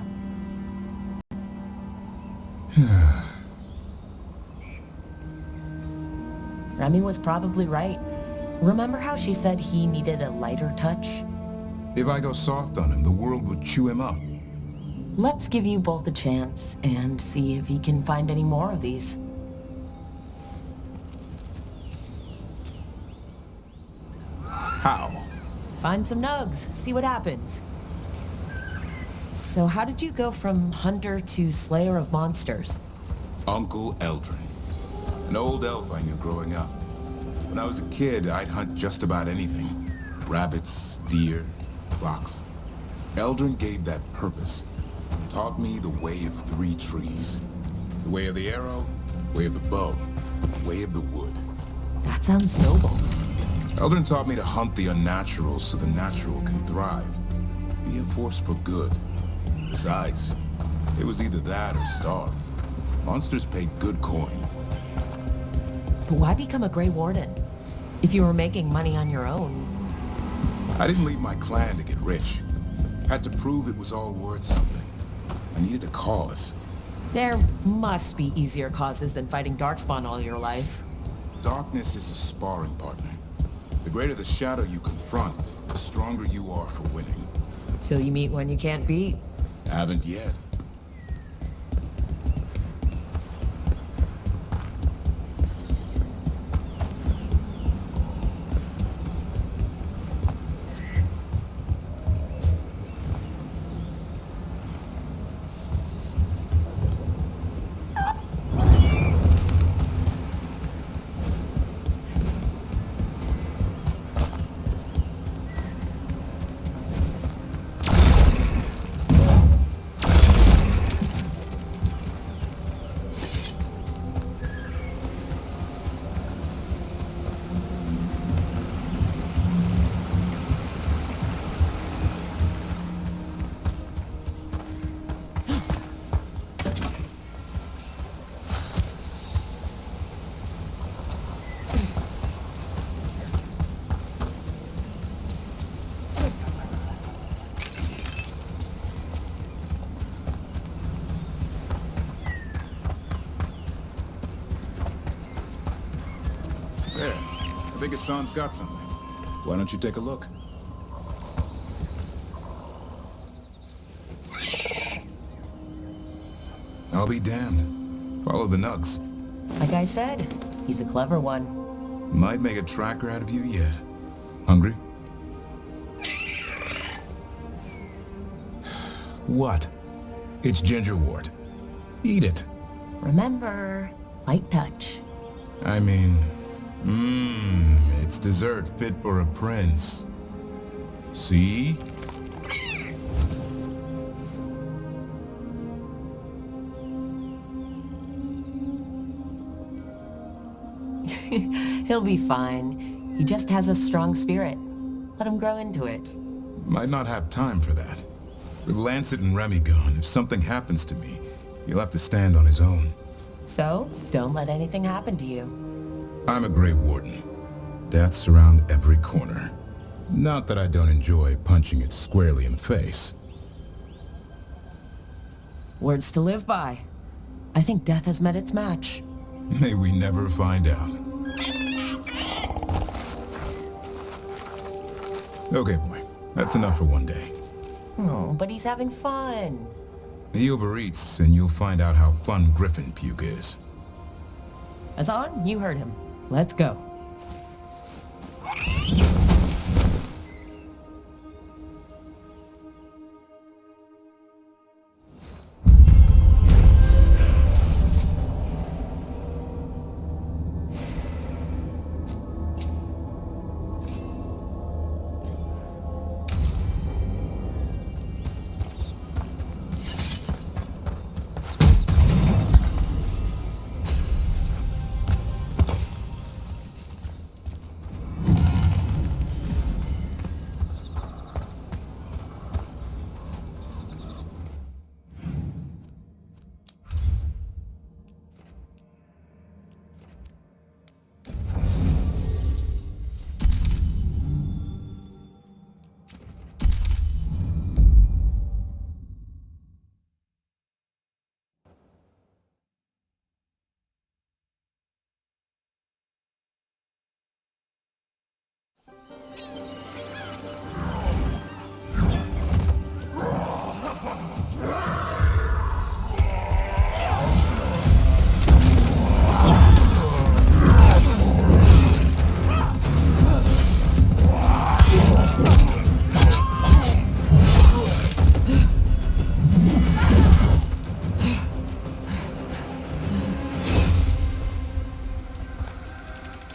Remy was probably right. Remember how she said he needed a lighter touch? If I go soft on him, the world would chew him up. Let's give you both a chance and see if he can find any more of these. How? Find some nugs, see what happens. So how did you go from hunter to slayer of monsters? Uncle Eldrin. An old elf I knew growing up. When I was a kid, I'd hunt just about anything. Rabbits, deer, fox. Eldrin gave that purpose. Taught me the way of 3 trees. The way of the arrow, way of the bow, way of the wood. That sounds noble. Eldrin taught me to hunt the unnatural so the natural can thrive. Be a force for good. Besides, it was either that or starve. Monsters paid good coin. But why become a Grey Warden? If you were making money on your own. I didn't leave my clan to get rich. Had to prove it was all worth something. I needed a cause. There must be easier causes than fighting Darkspawn all your life. Darkness is a sparring partner. The greater the shadow you confront, the stronger you are for winning. Till you meet one you can't beat. Haven't yet. There. I think Hassan's got something. Why don't you take a look? I'll be damned. Follow the nugs. Like I said, he's a clever one. Might make a tracker out of you yet. Hungry? What? It's gingerwort. Eat it. Remember, light touch. I mean, it's dessert fit for a prince. See? He'll be fine. He just has a strong spirit. Let him grow into it. Might not have time for that. With Lancet and Remy gone, if something happens to me, he'll have to stand on his own. So, don't let anything happen to you. I'm a Grey Warden. Death's around every corner. Not that I don't enjoy punching it squarely in the face. Words to live by. I think death has met its match. May we never find out. Okay, boy. That's enough for one day. Oh, but he's having fun. He overeats, and you'll find out how fun Griffin puke is. Azan, you heard him. Let's go.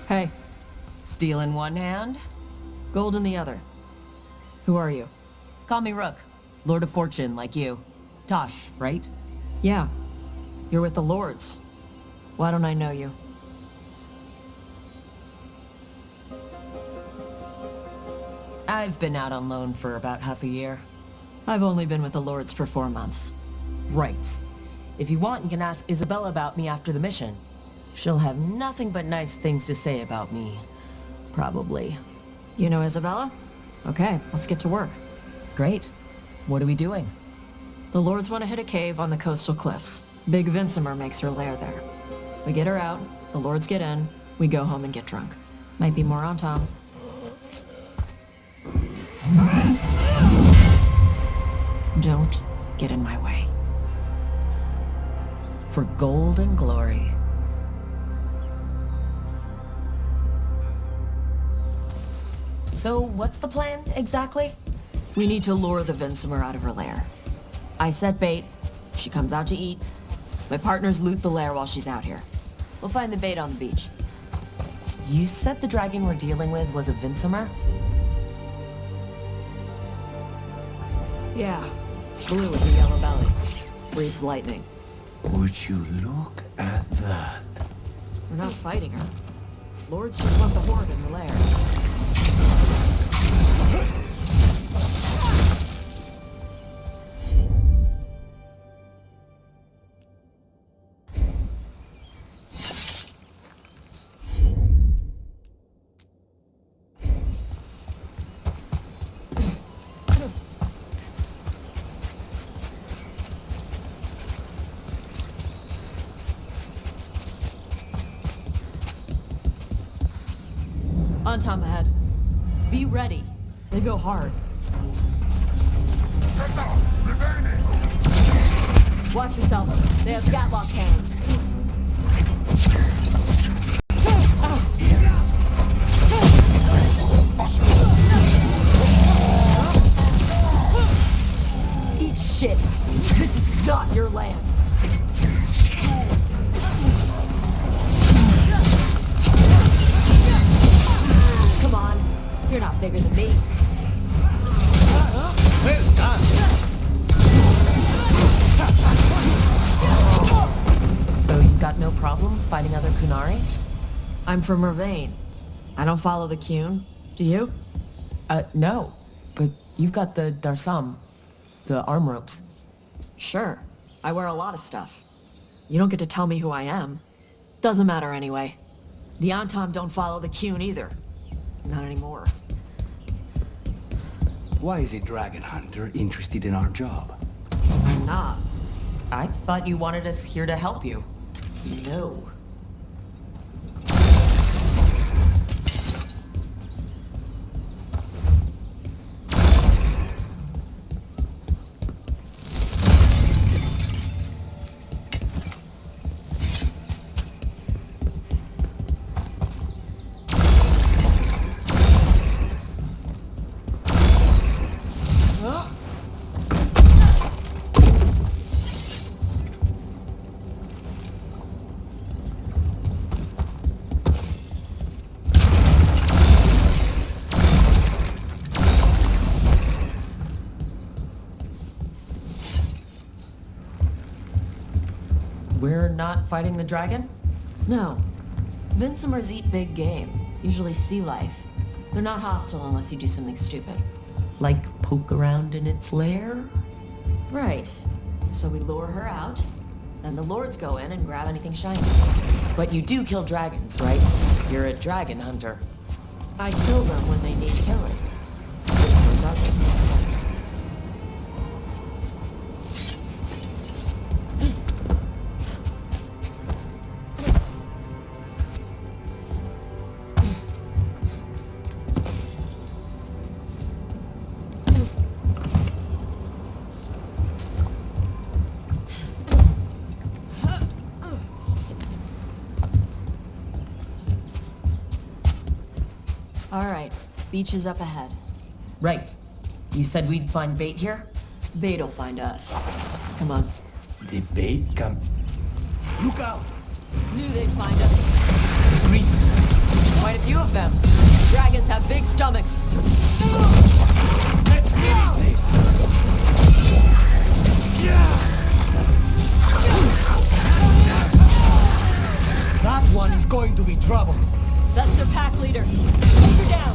Hey, steel in one hand, gold in the other. Who are you? Call me Rook, Lord of Fortune, like you. Tosh, right? Yeah, you're with the Lords. Why don't I know you? I've been out on loan for about half a year. I've only been with the Lords for 4 months. Right. If you want, you can ask Isabella about me after the mission. She'll have nothing but nice things to say about me. Probably. You know Isabella? Okay, let's get to work. Great. What are we doing? The Lords want to hit a cave on the coastal cliffs. Big Vincimer makes her lair there. We get her out, the Lords get in, we go home and get drunk. Might be more on Tom. Don't get in my way. For gold and glory. So, what's the plan, exactly? We need to lure the Vincimer out of her lair. I set bait, she comes out to eat. My partners loot the lair while she's out here. We'll find the bait on the beach. You said the dragon we're dealing with was a Vincimer? Yeah, blue with a yellow belly. Breathes lightning. Would you look at that? We're not fighting her. Lords just want the horde in the lair. On Tom ahead. Be ready. They go hard. Watch yourself. They have Gatlock cannons. Eat shit. This is not your land. Come on. You're not bigger than me. Well done. So you've got no problem fighting other Kunari? I'm from Mervain. I don't follow the Qun. Do you? No. But you've got the Darsam. The arm ropes. Sure. I wear a lot of stuff. You don't get to tell me who I am. Doesn't matter anyway. The Antam don't follow the Qun either. Not anymore. Why is a dragon hunter interested in our job? I'm not. I thought you wanted us here to help you. No. not fighting the dragon? No. Vincimers eat big game, usually sea life. They're not hostile unless you do something stupid. Like poke around in its lair? Right. So we lure her out, then the lords go in and grab anything shiny. But you do kill dragons, right? You're a dragon hunter. I kill them when they need killing. Who doesn't? All right, beach is up ahead. Right. You said we'd find bait here? Bait'll find us. Come on. The bait come... Look out! Knew they'd find us. Quite a few of them. Dragons have big stomachs. Let's finish this! That one is going to be trouble. That's their pack leader. Take her down.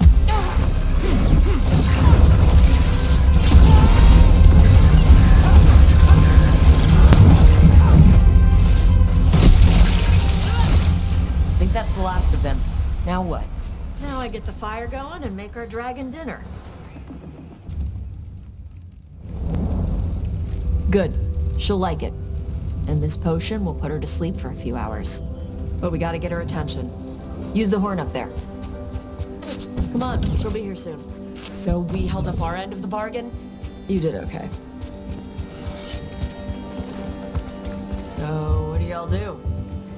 Think that's the last of them. Now what? Now I get the fire going and make our dragon dinner. Good. She'll like it. And this potion will put her to sleep for a few hours. But we gotta get her attention. Use the horn up there. Come on, she'll be here soon. So we held up our end of the bargain? You did okay. So, what do y'all do?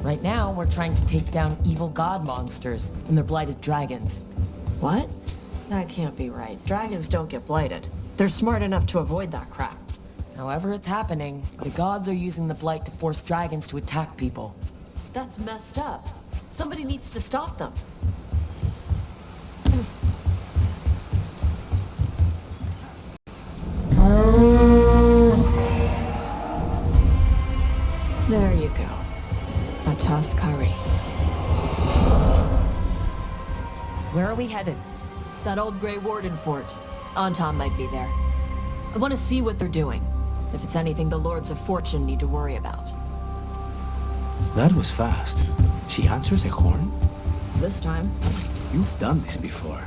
Right now, we're trying to take down evil god monsters and their blighted dragons. What? That can't be right. Dragons don't get blighted. They're smart enough to avoid that crap. However it's happening, the gods are using the blight to force dragons to attack people. That's messed up. Somebody needs to stop them. There you go. A Tuskari. Where are we headed? That old Grey Warden fort. Anton might be there. I want to see what they're doing. If it's anything the Lords of Fortune need to worry about. That was fast. She answers a horn? This time. You've done this before.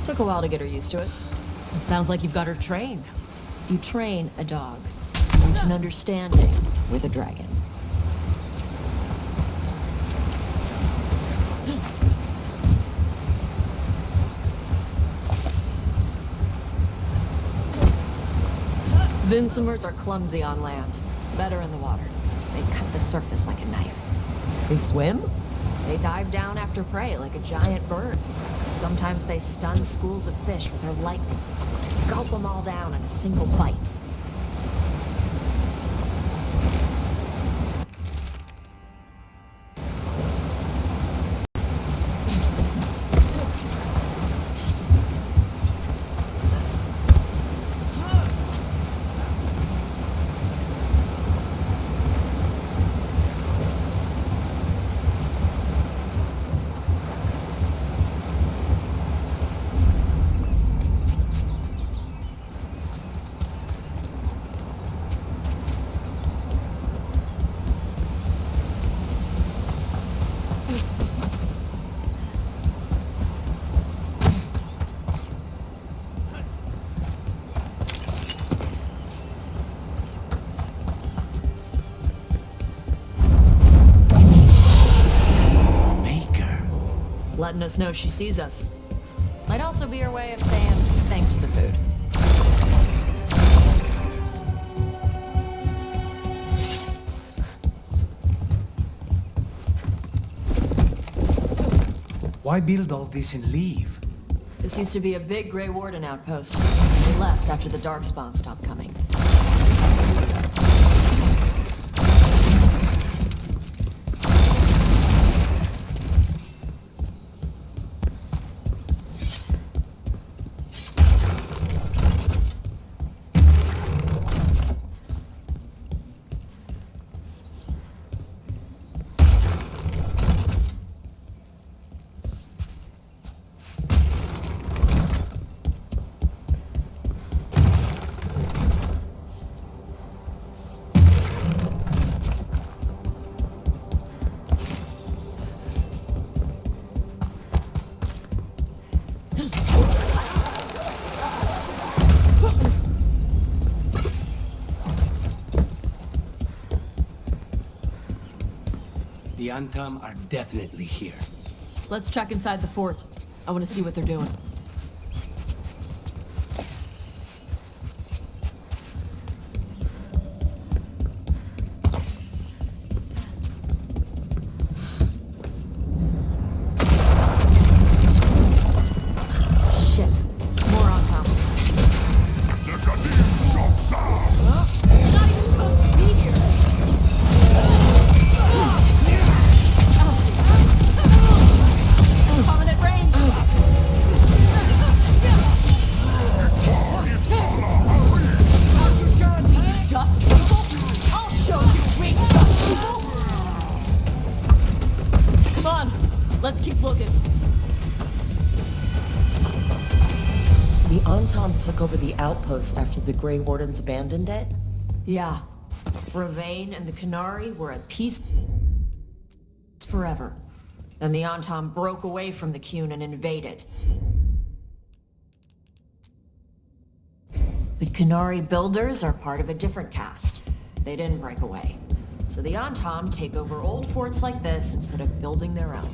Took a while to get her used to it. It sounds like you've got her trained. You train a dog. Reach an understanding with a dragon. Vincimers are clumsy on land. Better in the water. They cut the surface like a knife. They swim? They dive down after prey like a giant bird. Sometimes they stun schools of fish with their lightning. Gulp them all down in a single bite. Letting us know she sees us. Might also be her way of saying thanks for the food. Why build all this and leave? This used to be a big Grey Warden outpost. They left after the Darkspawn stopped coming. The Antam are definitely here. Let's check inside the fort. I want to see what they're doing. Shit. More on top. Not even supposed to be here. Coming at range. Dust people? I'll show you, weak dust people. Come on, let's keep looking. So the Antam took over the outpost after the Grey Wardens abandoned it? Yeah. Ravane and the Canary were at peace forever. Then the Antam broke away from the Qun and invaded. The Canary builders are part of a different caste. They didn't break away. So the Antam take over old forts like this instead of building their own.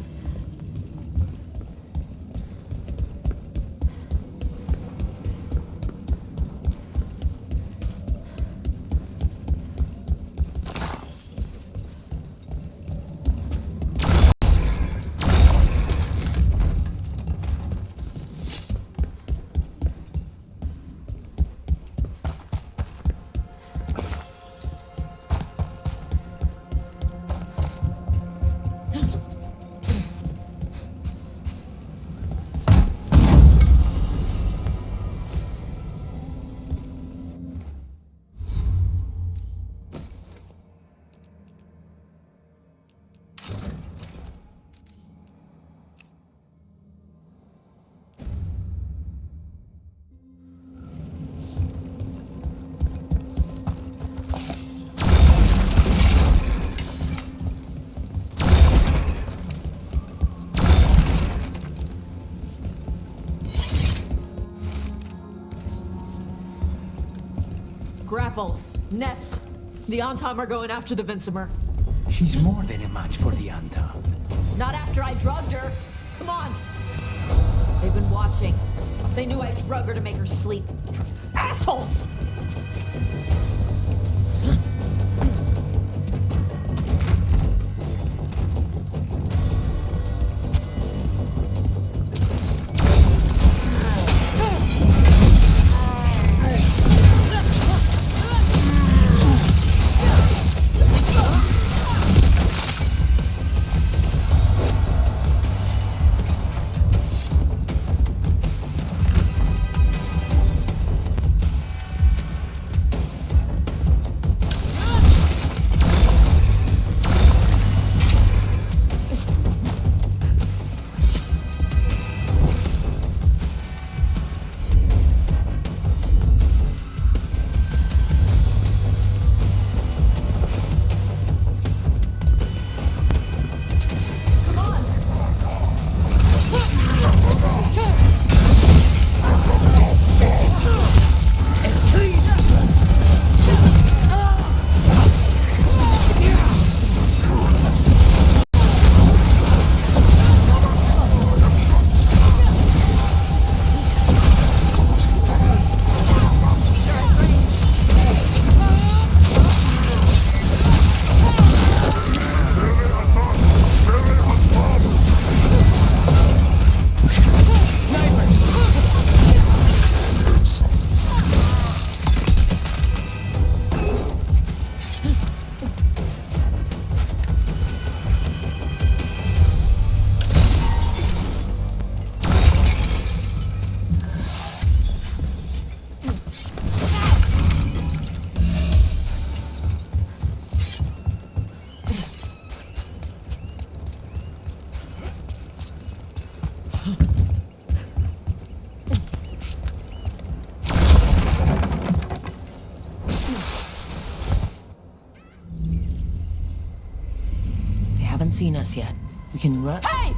Grapples, nets. The Antam are going after the Vinsimer. She's more than a match for the Antam. Not after I drugged her. Come on. They've been watching. They knew I drugged her to make her sleep. Assholes! Haven't seen us yet. We can run. Hey!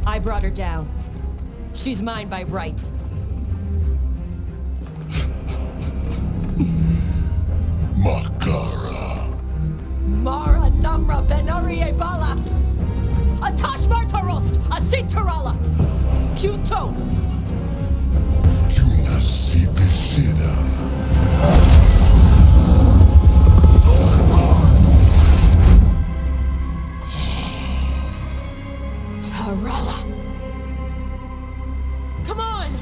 I brought her down. She's mine by right. Makara. Mara Namra Benarie Bala! Atash Martarost! Asitarala! Kyuto! Kunasi Bishida. Tarala! Come on!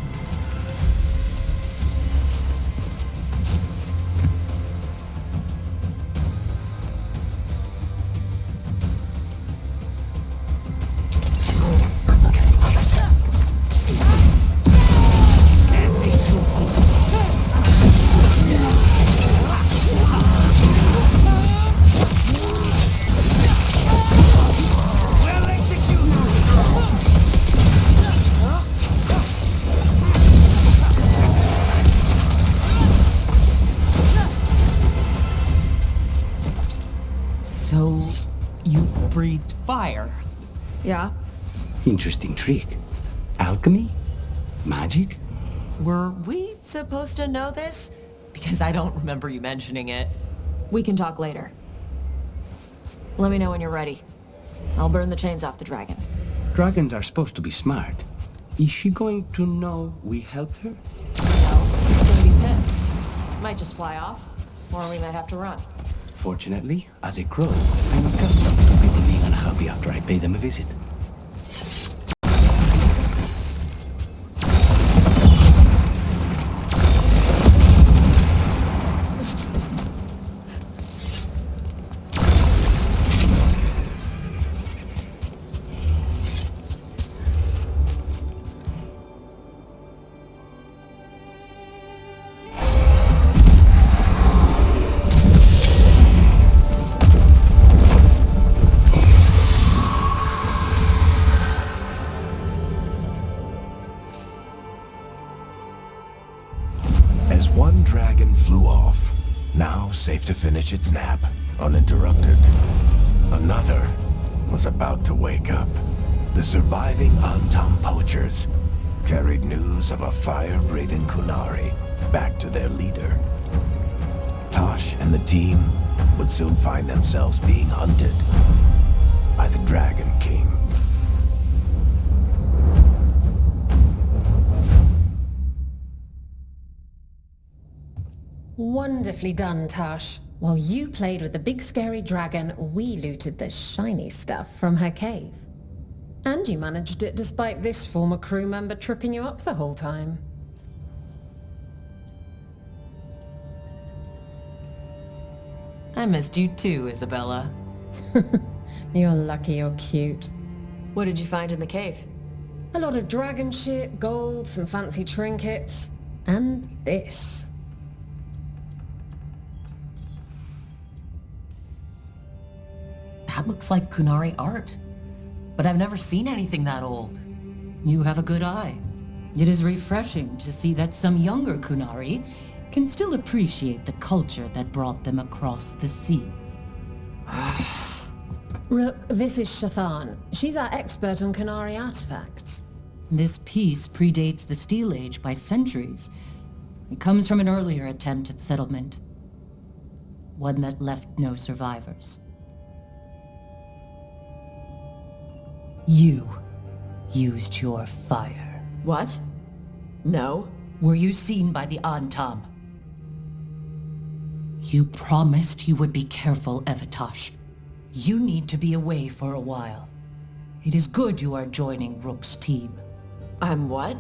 So, you breathed fire? Yeah? Interesting trick. Alchemy? Magic? Were we supposed to know this? Because I don't remember you mentioning it. We can talk later. Let me know when you're ready. I'll burn the chains off the dragon. Dragons are supposed to be smart. Is she going to know we helped her? Well, she's gonna be pissed. Might just fly off, or we might have to run. Fortunately, as a crow, I'm accustomed to people being unhappy after I pay them a visit. As one dragon flew off, now safe to finish its nap, uninterrupted, another was about to wake up. The surviving Antam poachers carried news of a fire-breathing Kunari back to their leader. Tosh and the team would soon find themselves being hunted by the Dragon King. Wonderfully done, Tash. While you played with the big scary dragon, we looted the shiny stuff from her cave. And you managed it despite this former crew member tripping you up the whole time. I missed you too, Isabella. You're lucky you're cute. What did you find in the cave? A lot of dragon shit, gold, some fancy trinkets, and this. That looks like Kunari art. But I've never seen anything that old. You have a good eye. It is refreshing to see that some younger Kunari can still appreciate the culture that brought them across the sea. Rook, this is Shathan. She's our expert on Kunari artifacts. This piece predates the Steel Age by centuries. It comes from an earlier attempt at settlement. One that left no survivors. You used your fire. What? No. Were you seen by the Antam? You promised you would be careful, Evatosh. You need to be away for a while. It is good you are joining Rook's team. I'm what?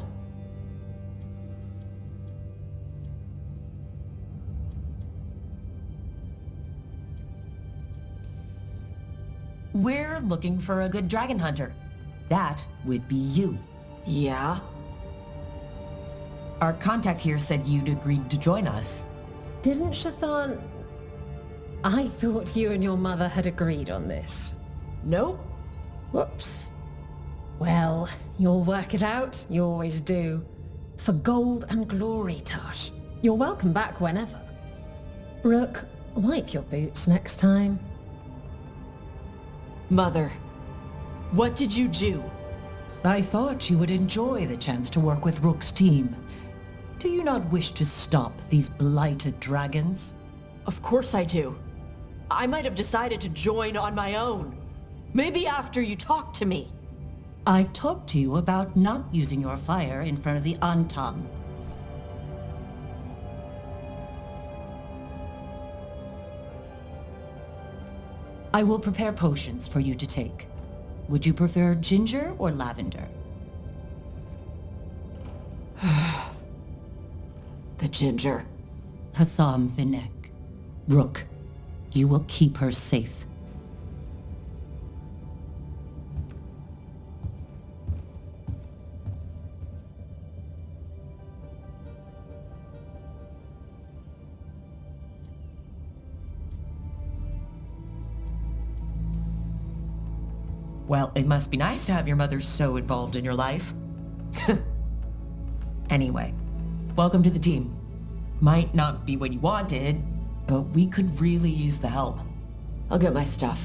We're looking for a good dragon hunter. That would be you. Yeah? Our contact here said you'd agreed to join us. Didn't Shathan... I thought you and your mother had agreed on this. Nope. Whoops. Well, you'll work it out. You always do. For gold and glory, Tosh. You're welcome back whenever. Rook, wipe your boots next time. Mother, what did you do? I thought you would enjoy the chance to work with Rook's team. Do you not wish to stop these blighted dragons? Of course I do. I might have decided to join on my own. Maybe after you talked to me. I talked to you about not using your fire in front of the Antam. I will prepare potions for you to take. Would you prefer ginger or lavender? The ginger. Hassam Vinek. Rook, you will keep her safe. Well, it must be nice to have your mother so involved in your life. Anyway, welcome to the team. Might not be what you wanted, but we could really use the help. I'll get my stuff.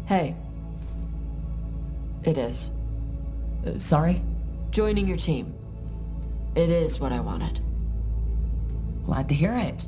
Hey. It is. Sorry? Joining your team. It is what I wanted. Glad to hear it.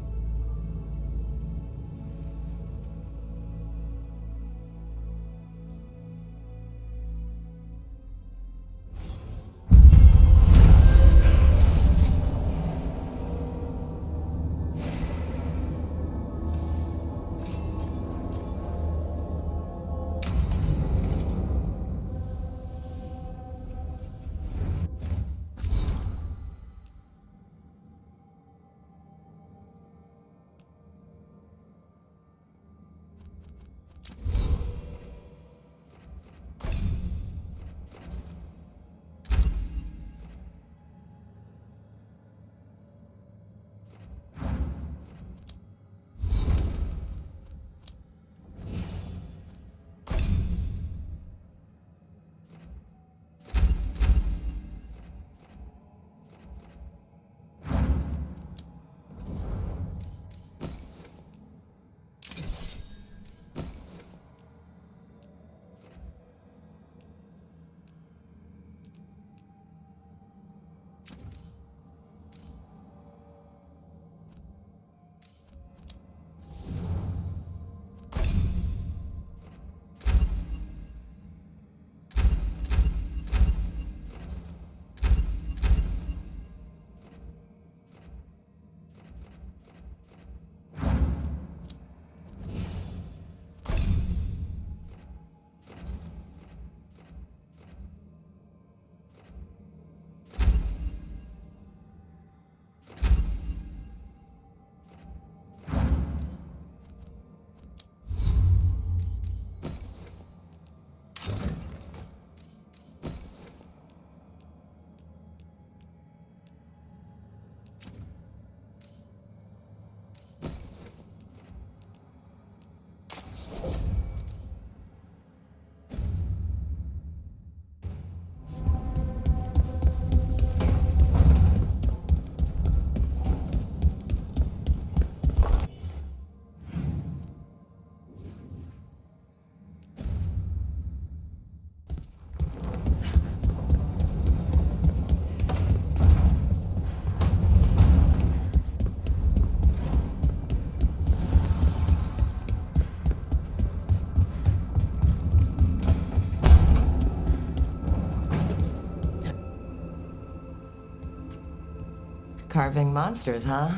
Carving monsters, huh?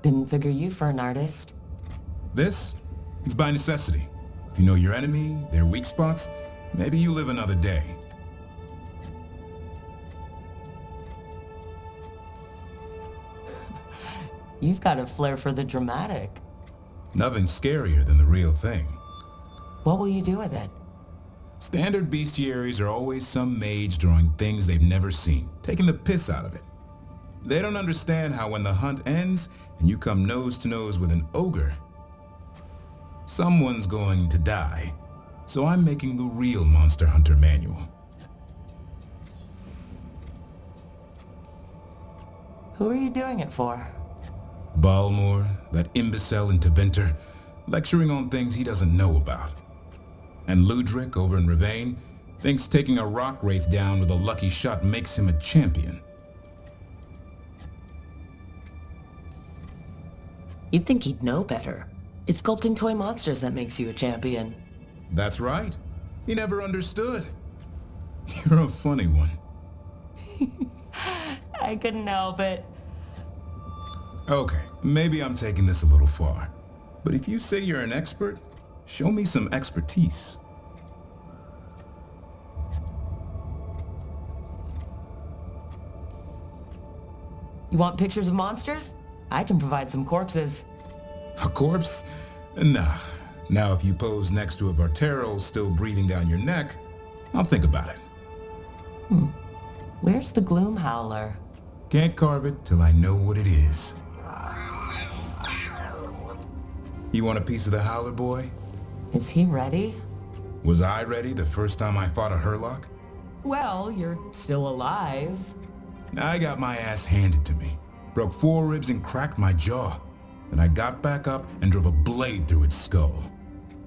Didn't figure you for an artist. This? It's by necessity. If you know your enemy, their weak spots, maybe you live another day. You've got a flair for the dramatic. Nothing's scarier than the real thing. What will you do with it? Standard bestiaries are always some mage drawing things they've never seen, taking the piss out of it. They don't understand how when the hunt ends and you come nose to nose with an ogre, someone's going to die. So I'm making the real Monster Hunter manual. Who are you doing it for? Balmor, that imbecile in Teventer, lecturing on things he doesn't know about. And Ludric over in Ravane thinks taking a rock wraith down with a lucky shot makes him a champion. You'd think he'd know better. It's sculpting toy monsters that makes you a champion. That's right. He never understood. You're a funny one. I couldn't help it. Okay, maybe I'm taking this a little far. But if you say you're an expert, show me some expertise. You want pictures of monsters? I can provide some corpses. A corpse? Nah. Now if you pose next to a Vartero still breathing down your neck, I'll think about it. Where's the Gloom Howler? Can't carve it till I know what it is. You want a piece of the Howler, boy? Is he ready? Was I ready the first time I fought a Herlock? Well, you're still alive. I got my ass handed to me. Broke 4 ribs and cracked my jaw. Then I got back up and drove a blade through its skull.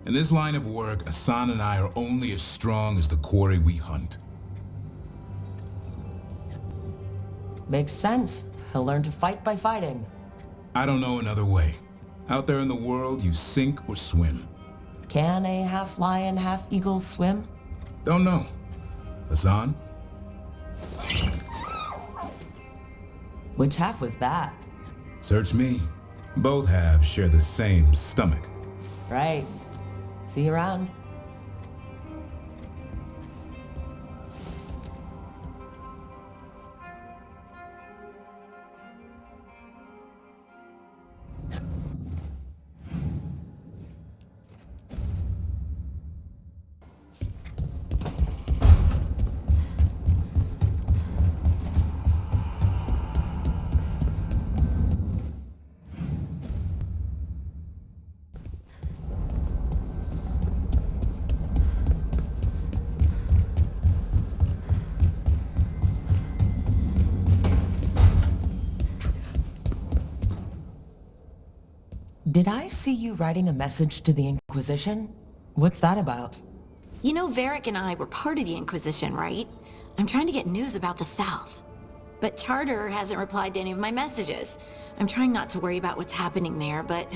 In this line of work, Asan and I are only as strong as the quarry we hunt. Makes sense. He'll learn to fight by fighting. I don't know another way. Out there in the world, you sink or swim. Can a half lion, half eagle swim? Don't know. Asan? Which half was that? Search me. Both halves share the same stomach. Right. See you around. Did I see you writing a message to the Inquisition? What's that about? You know, Varric and I were part of the Inquisition, right? I'm trying to get news about the South. But Charter hasn't replied to any of my messages. I'm trying not to worry about what's happening there, but...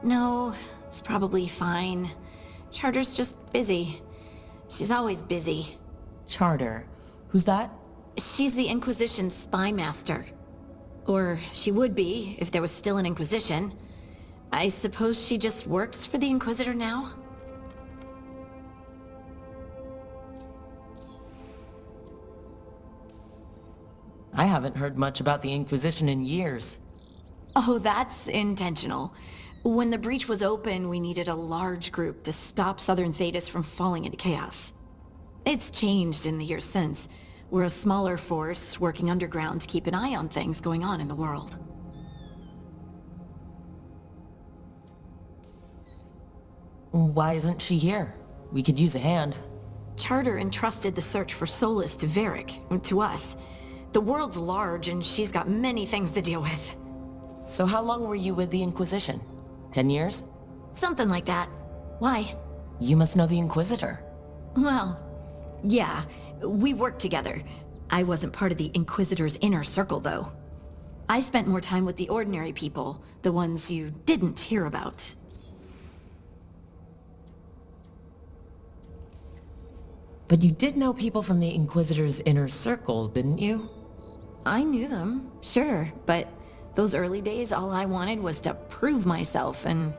No, it's probably fine. Charter's just busy. She's always busy. Charter? Who's that? She's the Inquisition's spy master. Or she would be, if there was still an Inquisition. I suppose she just works for the Inquisitor now? I haven't heard much about the Inquisition in years. Oh, that's intentional. When the breach was open, we needed a large group to stop Southern Thetis from falling into chaos. It's changed in the years since. We're a smaller force working underground to keep an eye on things going on in the world. Why isn't she here? We could use a hand. Charter entrusted the search for Solus to Varric, to us. The world's large and she's got many things to deal with. So how long were you with the Inquisition? 10 years? Something like that. Why? You must know the Inquisitor. Well, yeah, we worked together. I wasn't part of the Inquisitor's inner circle, though. I spent more time with the ordinary people, the ones you didn't hear about. But you did know people from the Inquisitor's inner circle, didn't you? I knew them, sure, but those early days, all I wanted was to prove myself and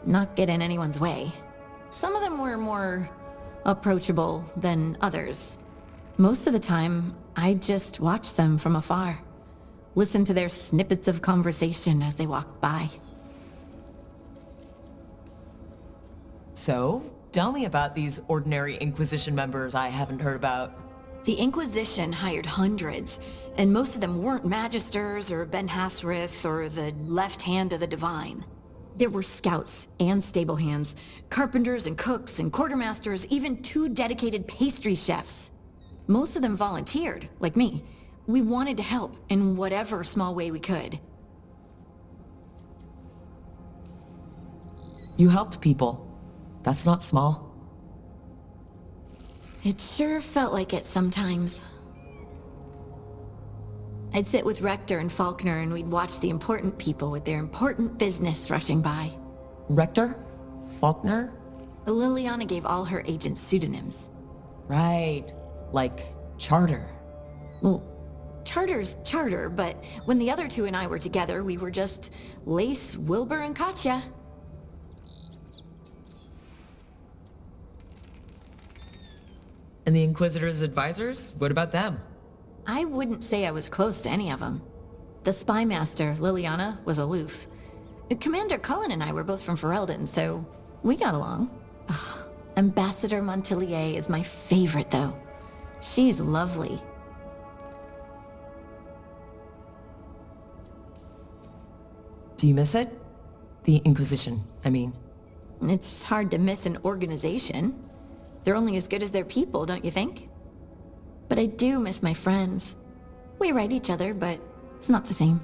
not get in anyone's way. Some of them were more approachable than others. Most of the time, I just watched them from afar. Listened to their snippets of conversation as they walked by. So, tell me about these ordinary Inquisition members I haven't heard about. The Inquisition hired hundreds, and most of them weren't Magisters or Ben Hasrith or the left hand of the Divine. There were scouts and stable hands, carpenters and cooks and quartermasters, even 2 dedicated pastry chefs. Most of them volunteered, like me. We wanted to help in whatever small way we could. You helped people. That's not small. It sure felt like it sometimes. I'd sit with Rector and Faulkner and we'd watch the important people with their important business rushing by. Rector? Faulkner? Liliana gave all her agents pseudonyms. Right. Like Charter. Well, Charter's Charter, but when the other two and I were together, we were just Lace, Wilbur, and Katya. And the Inquisitor's advisors? What about them? I wouldn't say I was close to any of them. The spy master, Liliana, was aloof. Commander Cullen and I were both from Ferelden, so we got along. Ugh, Ambassador Montilier is my favorite, though. She's lovely. Do you miss it? The Inquisition, I mean. It's hard to miss an organization. They're only as good as their people, don't you think? But I do miss my friends. We write each other, but it's not the same.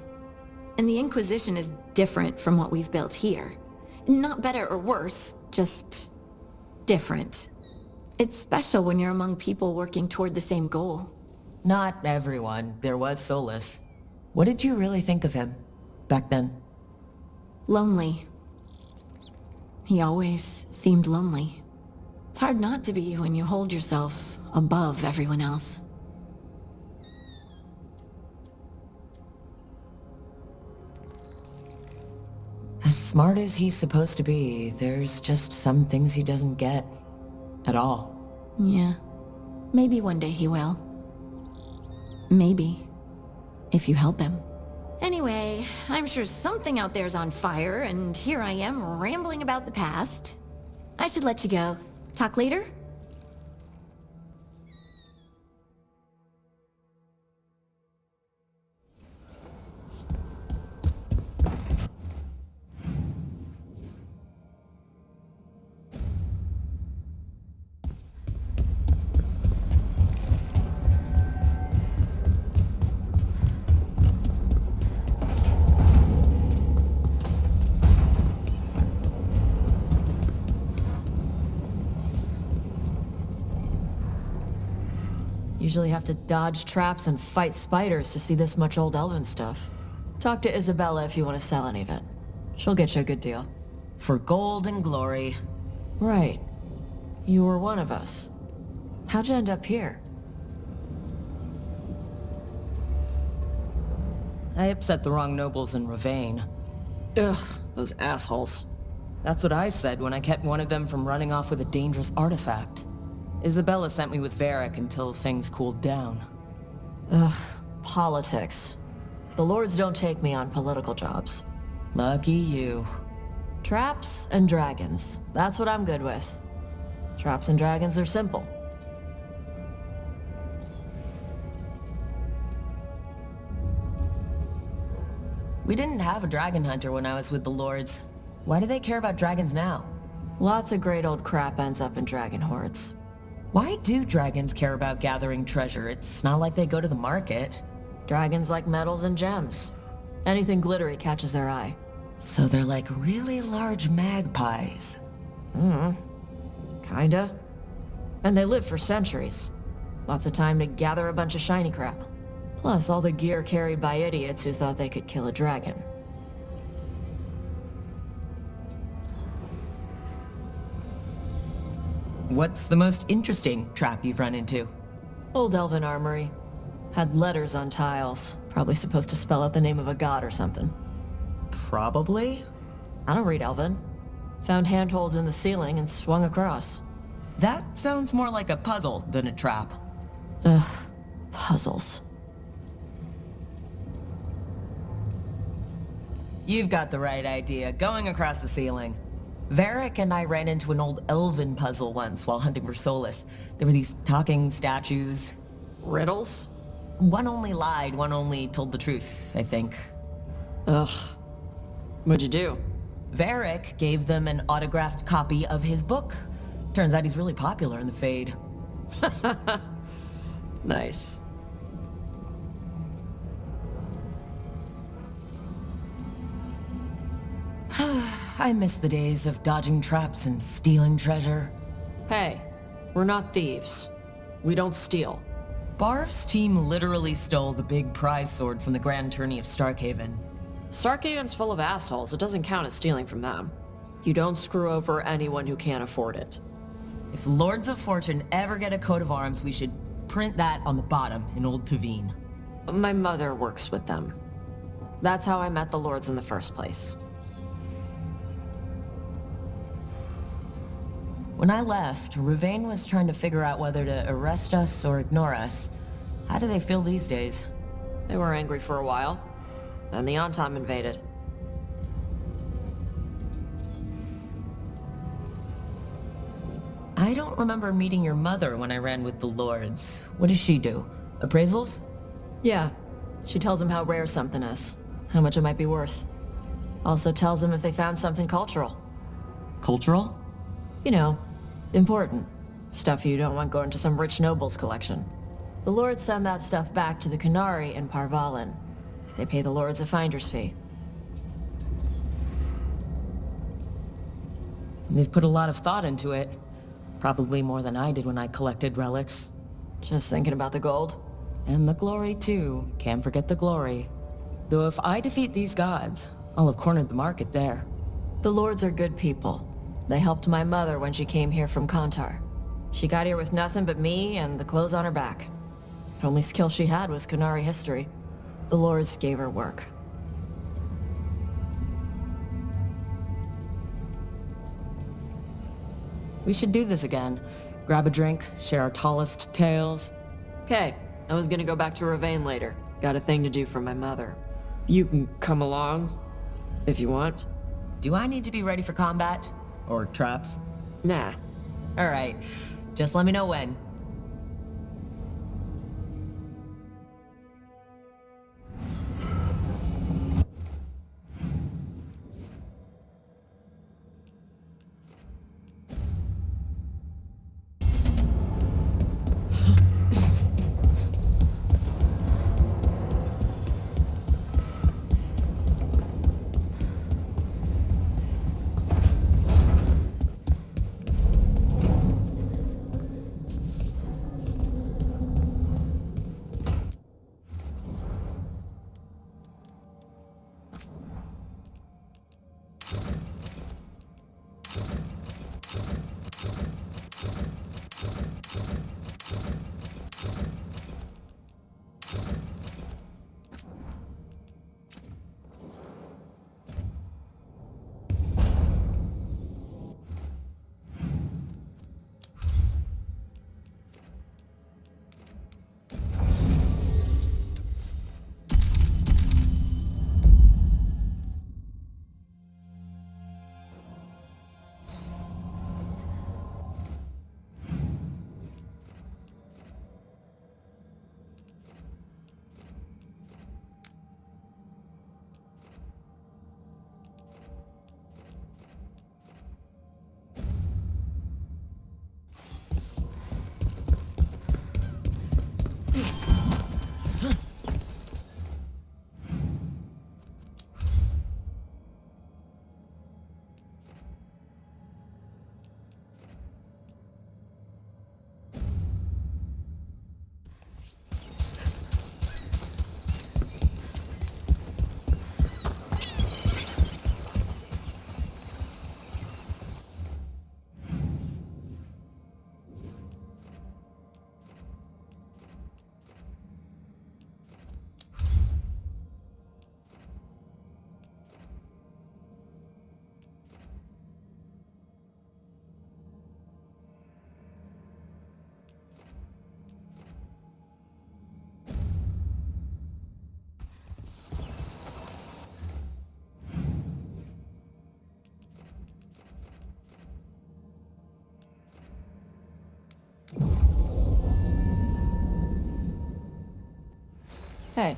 And the Inquisition is different from what we've built here. Not better or worse, just different. It's special when you're among people working toward the same goal. Not everyone. There was Solus. What did you really think of him back then? Lonely. He always seemed lonely. It's hard not to be when you hold yourself above everyone else. As smart as he's supposed to be, there's just some things he doesn't get. At all. Yeah. Maybe one day he will. Maybe. If you help him. Anyway, I'm sure something out there's on fire, and here I am rambling about the past. I should let you go. Talk later? Usually have to dodge traps and fight spiders to see this much old elven stuff. Talk to Isabella if you want to sell any of it. She'll get you a good deal. For gold and glory. Right. You were one of us. How'd you end up here? I upset the wrong nobles in Ravane. Ugh, those assholes. That's what I said when I kept one of them from running off with a dangerous artifact. Isabella sent me with Varric until things cooled down. Ugh, politics. The lords don't take me on political jobs. Lucky you. Traps and dragons. That's what I'm good with. Traps and dragons are simple. We didn't have a dragon hunter when I was with the lords. Why do they care about dragons now? Lots of great old crap ends up in dragon hordes. Why do dragons care about gathering treasure? It's not like they go to the market. Dragons like metals and gems. Anything glittery catches their eye. So they're like really large magpies. Kinda. And they live for centuries. Lots of time to gather a bunch of shiny crap. Plus all the gear carried by idiots who thought they could kill a dragon. What's the most interesting trap you've run into? Old elven armory. Had letters on tiles. Probably supposed to spell out the name of a god or something. Probably? I don't read elven. Found handholds in the ceiling and swung across. That sounds more like a puzzle than a trap. Ugh, puzzles. You've got the right idea. Going across the ceiling. Varric and I ran into an old elven puzzle once while hunting for Solus. There were these talking statues. Riddles? One only lied, one only told the truth, I think. Ugh. What'd you do? Varric gave them an autographed copy of his book. Turns out he's really popular in the Fade. Nice. I miss the days of dodging traps and stealing treasure. Hey, we're not thieves. We don't steal. Barf's team literally stole the big prize sword from the Grand Tourney of Starkhaven. Starkhaven's full of assholes. It doesn't count as stealing from them. You don't screw over anyone who can't afford it. If Lords of Fortune ever get a coat of arms, we should print that on the bottom in Old Tavine. My mother works with them. That's how I met the Lords in the first place. When I left, Ravane was trying to figure out whether to arrest us or ignore us. How do they feel these days? They were angry for a while. Then the Antam invaded. I don't remember meeting your mother when I ran with the Lords. What does she do? Appraisals? Yeah. She tells them how rare something is. How much it might be worth. Also tells them if they found something cultural. Cultural? You know, important. Stuff you don't want going to some rich noble's collection. The Lords send that stuff back to the Qunari in Parvalin. They pay the Lords a finder's fee. They've put a lot of thought into it. Probably more than I did when I collected relics. Just thinking about the gold? And the glory, too. Can't forget the glory. Though if I defeat these gods, I'll have cornered the market there. The Lords are good people. They helped my mother when she came here from Kontar. She got here with nothing but me and the clothes on her back. The only skill she had was Qunari history. The Lords gave her work. We should do this again. Grab a drink, share our tallest tales. Okay, I was gonna go back to Ravane later. Got a thing to do for my mother. You can come along, if you want. Do I need to be ready for combat? Or traps? Nah. Alright, just let me know when. Hey.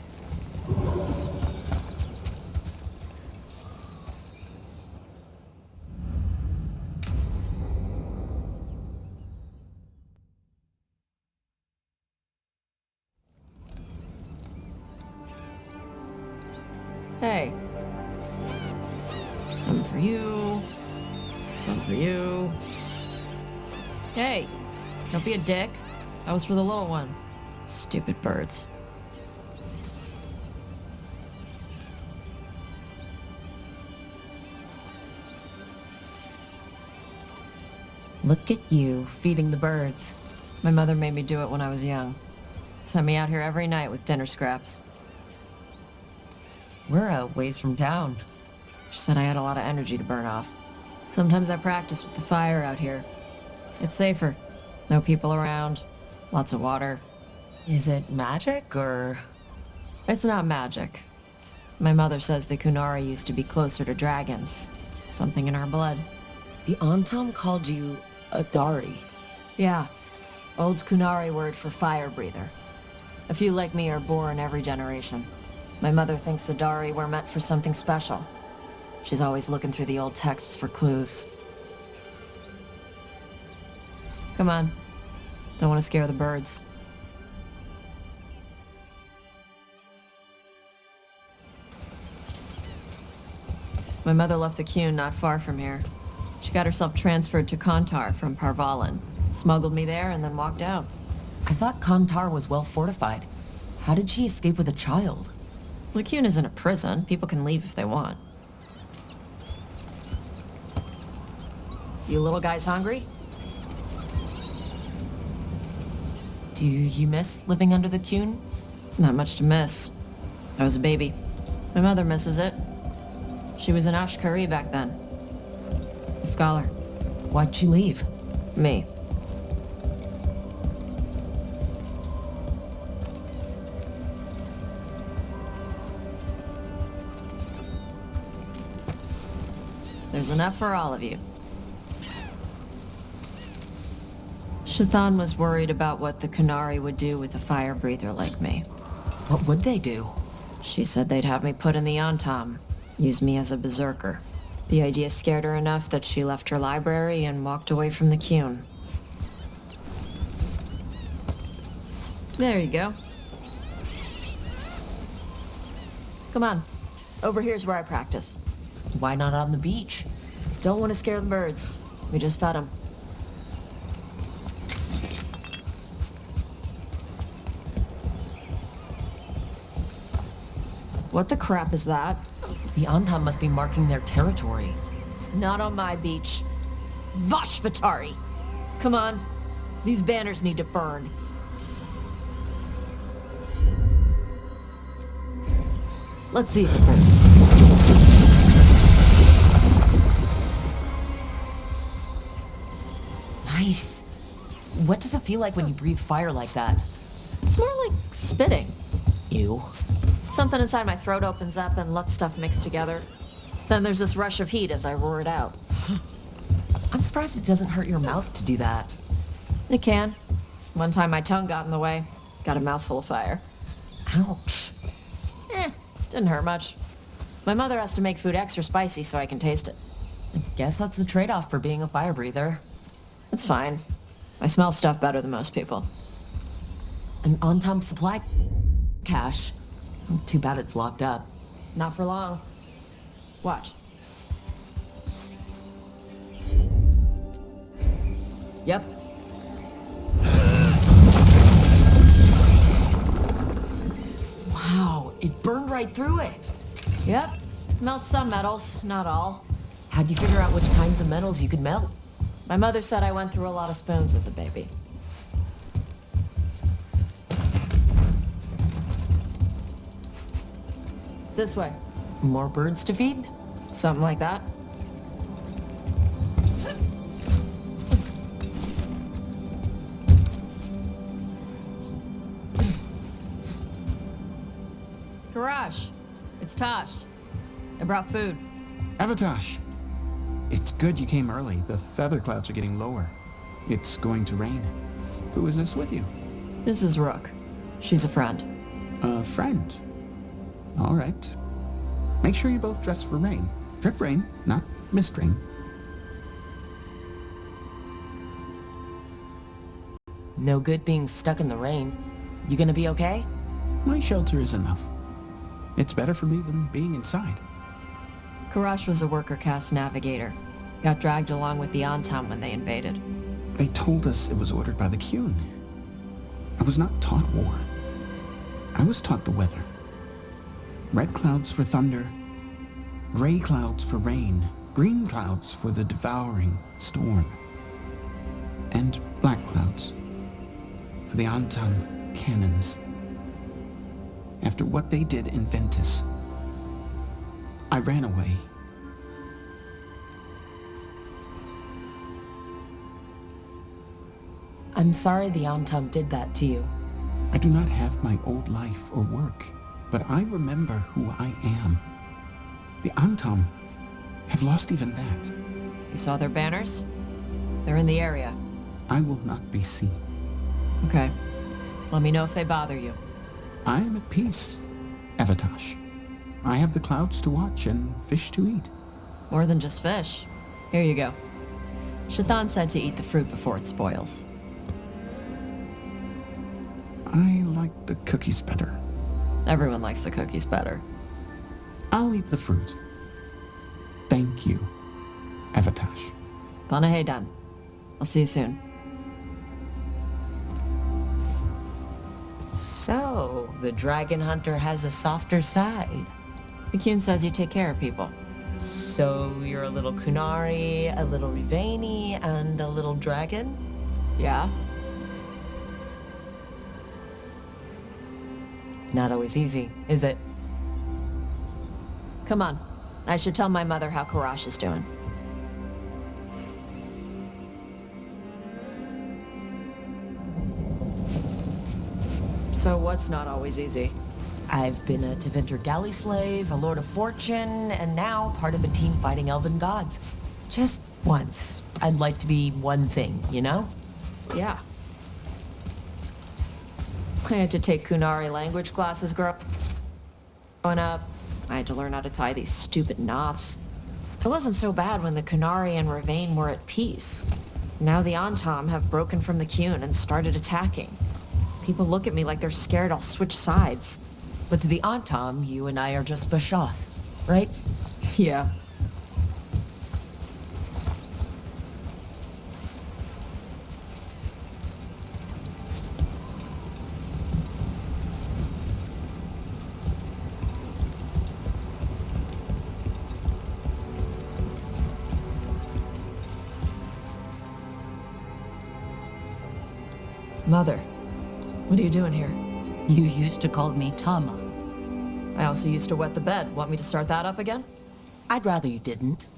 Hey. Some for you. Some for you. Hey, don't be a dick. That was for the little one. Stupid birds. Look at you, feeding the birds. My mother made me do it when I was young. Sent me out here every night with dinner scraps. We're a ways from town. She said I had a lot of energy to burn off. Sometimes I practice with the fire out here. It's safer. No people around. Lots of water. Is it magic, or...? It's not magic. My mother says the Kunari used to be closer to dragons. Something in our blood. The Antam called you a Dari. Yeah. Old Kunari word for fire breather. A few like me are born every generation. My mother thinks the Dari were meant for something special. She's always looking through the old texts for clues. Come on. Don't want to scare the birds. My mother left the Qun not far from here. She got herself transferred to Kantar from Parvalan. Smuggled me there and then walked out. I thought Kantar was well fortified. How did she escape with a child? The Qun isn't a prison. People can leave if they want. You little guys hungry? Do you miss living under the Qun? Not much to miss. I was a baby. My mother misses it. She was an Ashkari back then. A scholar. Why'd she leave? Me. There's enough for all of you. Shathan was worried about what the Kunari would do with a fire breather like me. What would they do? She said they'd have me put in the Antam, use me as a berserker. The idea scared her enough that she left her library and walked away from the Qun. There you go. Come on. Over here's where I practice. Why not on the beach? Don't want to scare the birds. We just fed them. What the crap is that? The Antam must be marking their territory. Not on my beach. Vashvatari! Come on. These banners need to burn. Let's see if it burns. Nice. What does it feel like when you breathe fire like that? It's more like spitting. Ew. Something inside my throat opens up and lets stuff mix together. Then there's this rush of heat as I roar it out. I'm surprised it doesn't hurt your mouth to do that. It can. One time my tongue got in the way. Got a mouthful of fire. Ouch. Didn't hurt much. My mother has to make food extra spicy so I can taste it. I guess that's the trade-off for being a fire breather. It's fine. I smell stuff better than most people. An Antam supply cache. Too bad it's locked up. Not for long. Watch. Yep. Wow, it burned right through it. Yep. Melt some metals, not all. How'd you figure out which kinds of metals you could melt? My mother said I went through a lot of spoons as a baby. This way. More birds to feed? Something like that. Karash, it's Tosh. I brought food. Avatosh, it's good you came early. The feather clouds are getting lower. It's going to rain. Who is this with you? This is Rook. She's a friend. A friend? All right. Make sure you both dress for rain. Drip rain, not mist rain. No good being stuck in the rain. You gonna be okay? My shelter is enough. It's better for me than being inside. Karash was a worker caste navigator. Got dragged along with the Antam when they invaded. They told us it was ordered by the Qun. I was not taught war. I was taught the weather. Red clouds for thunder, gray clouds for rain, green clouds for the devouring storm, and black clouds for the Antam cannons. After what they did in Ventus, I ran away. I'm sorry the Antam did that to you. I do not have my old life or work, but I remember who I am. The Antam have lost even that. You saw their banners? They're in the area. I will not be seen. Okay. Let me know if they bother you. I am at peace, Evatash. I have the clouds to watch and fish to eat. More than just fish. Here you go. Shathan said to eat the fruit before it spoils. I like the cookies better. Everyone likes the cookies better. I'll eat the fruit. Thank you, Evatash. Panahedan. I'll see you soon. So, the dragon hunter has a softer side. The Qun says you take care of people. So, you're a little Kunari, a little Riveni, and a little dragon? Yeah? Not always easy, is it? Come on. I should tell my mother how Karash is doing. So what's not always easy? I've been a Tevinter galley slave, a Lord of Fortune, and now part of a team fighting elven gods. Just once. I'd like to be one thing, you know? Yeah. I had to take Kunari language classes growing up. I had to learn how to tie these stupid knots. It wasn't so bad when the Kunari and Ravain were at peace. Now the Antam have broken from the Qun and started attacking. People look at me like they're scared I'll switch sides. But to the Antam, you and I are just Vashoth, right? Yeah. Mother, what are you doing here? You used to call me Tama. I also used to wet the bed. Want me to start that up again? I'd rather you didn't.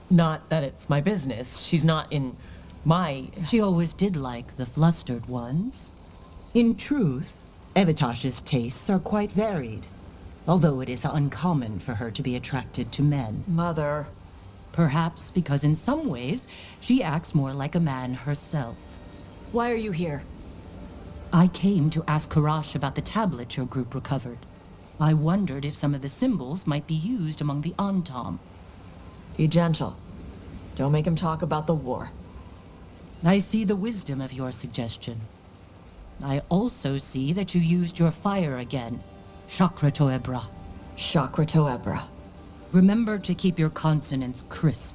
Not that it's my business. She's not in my... She always did like the flustered ones. In truth, Evitash's tastes are quite varied, although it is uncommon for her to be attracted to men. Mother... Perhaps because in some ways, she acts more like a man herself. Why are you here? I came to ask Karash about the tablet your group recovered. I wondered if some of the symbols might be used among the Antam. Be gentle. Don't make him talk about the war. I see the wisdom of your suggestion. I also see that you used your fire again. Chakra Toebra. Chakra Toebra. Remember to keep your consonants crisp.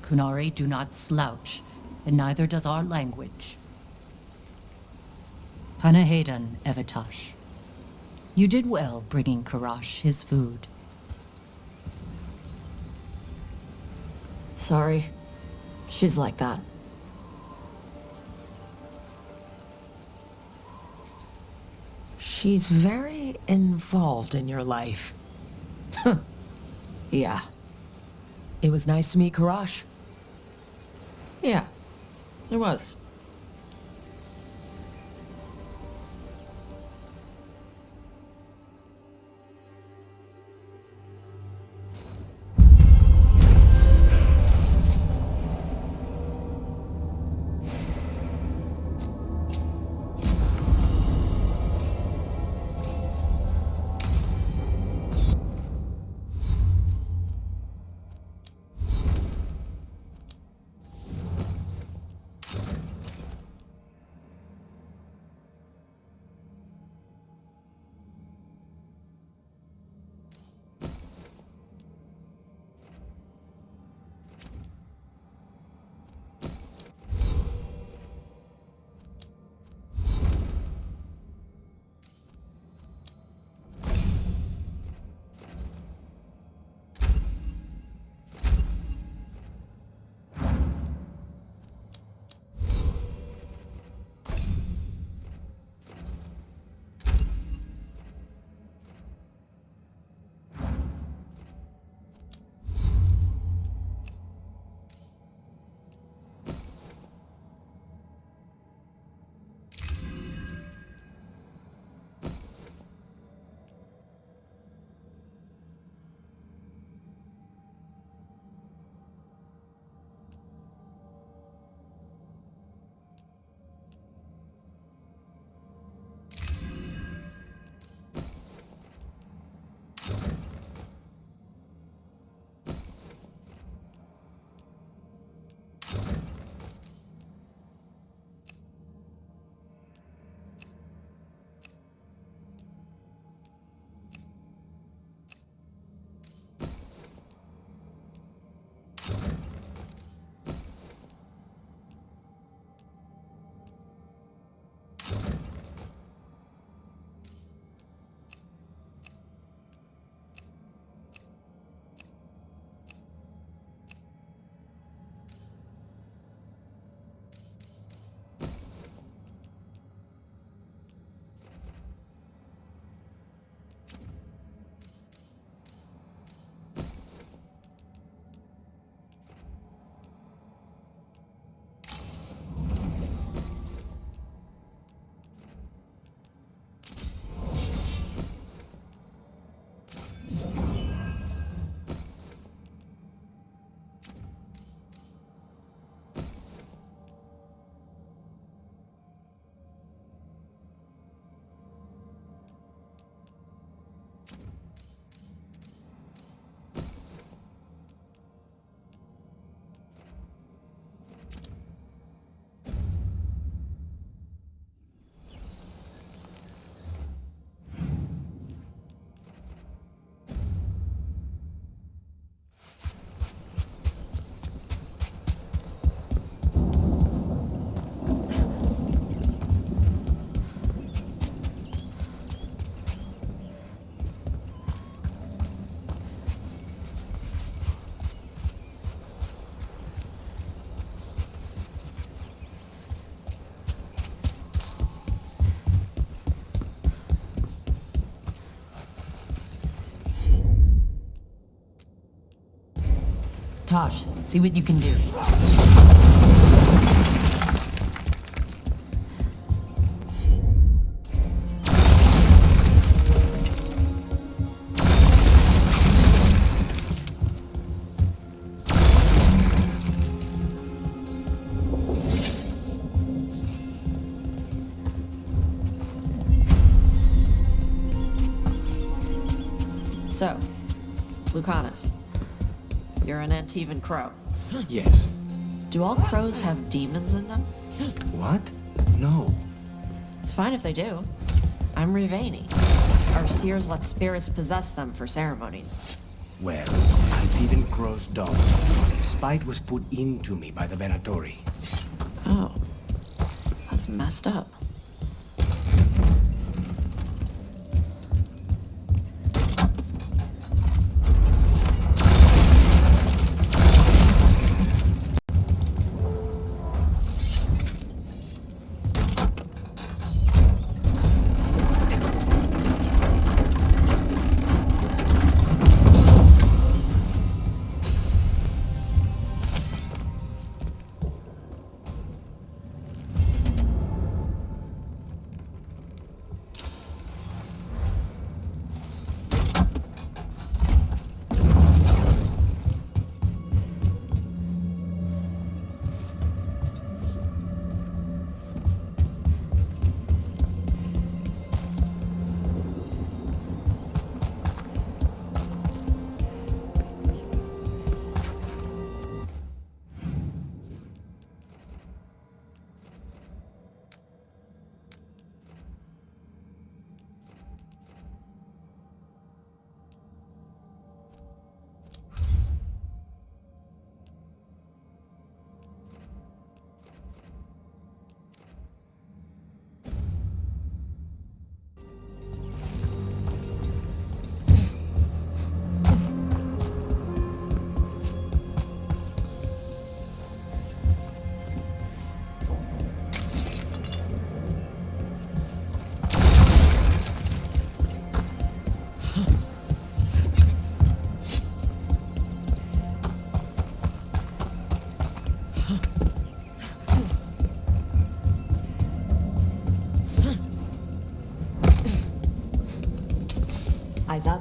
Kunari do not slouch, and neither does our language. Panahedan, Evitash. You did well bringing Karash his food. Sorry. She's like that. She's very involved in your life. Yeah. It was nice to meet Karash. Yeah, it was. Tosh, see what you can do. So, Lucanus, you're an Antivan crow. Yes. Do all crows have demons in them? What? No. It's fine if they do. I'm Rivani. Our seers let spirits possess them for ceremonies. Well, Antivan crows don't. Spite was put into me by the Venatori. Oh. That's messed up. Eyes up.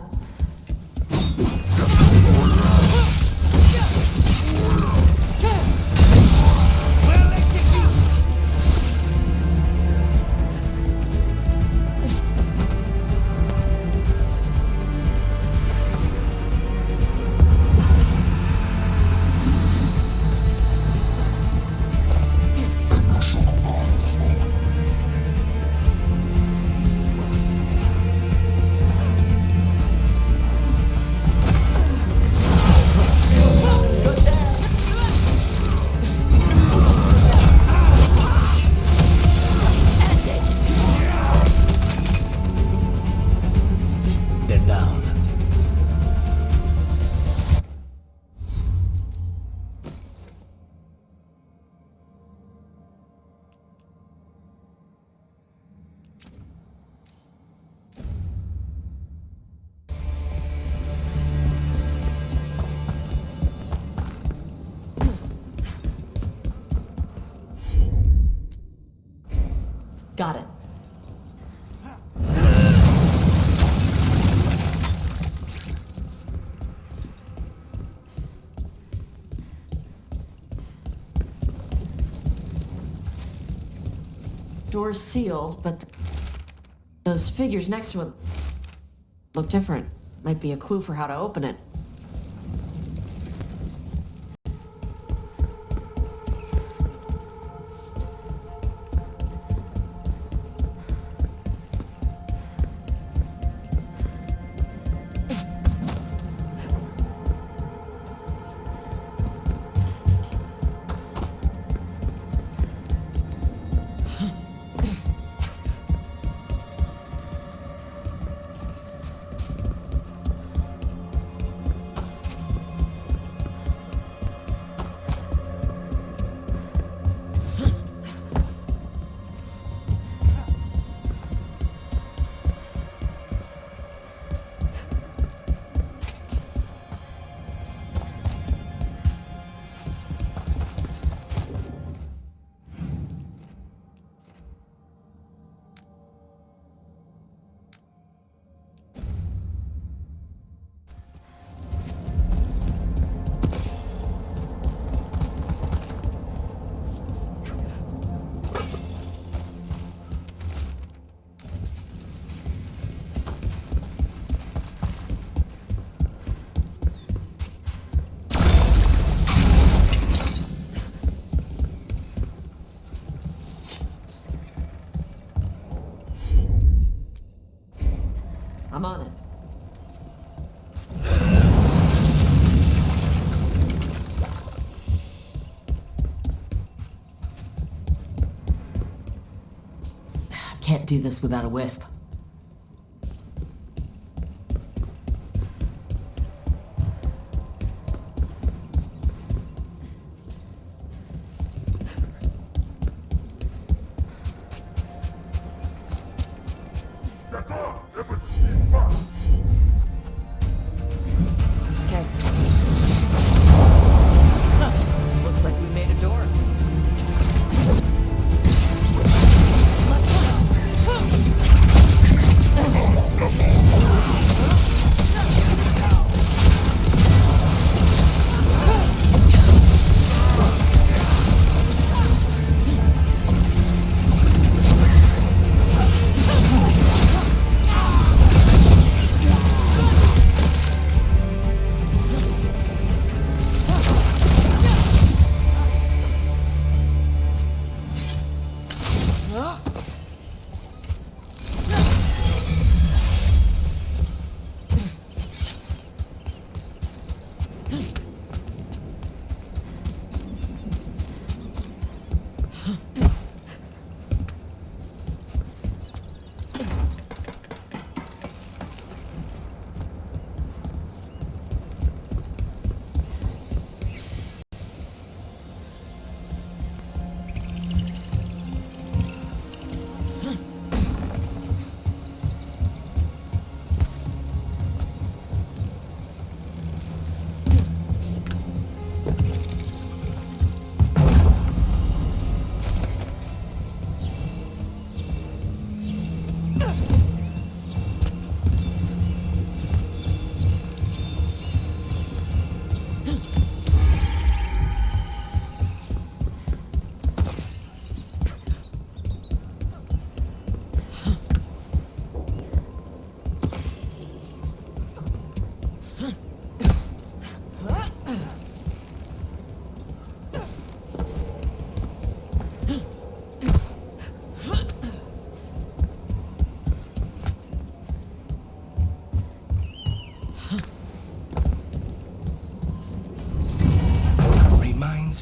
Got it. Door's sealed, but those figures next to it look different. Might be a clue for how to open it. I'm on it. Can't do this without a wisp. Okay. Huh. Looks like we made a door.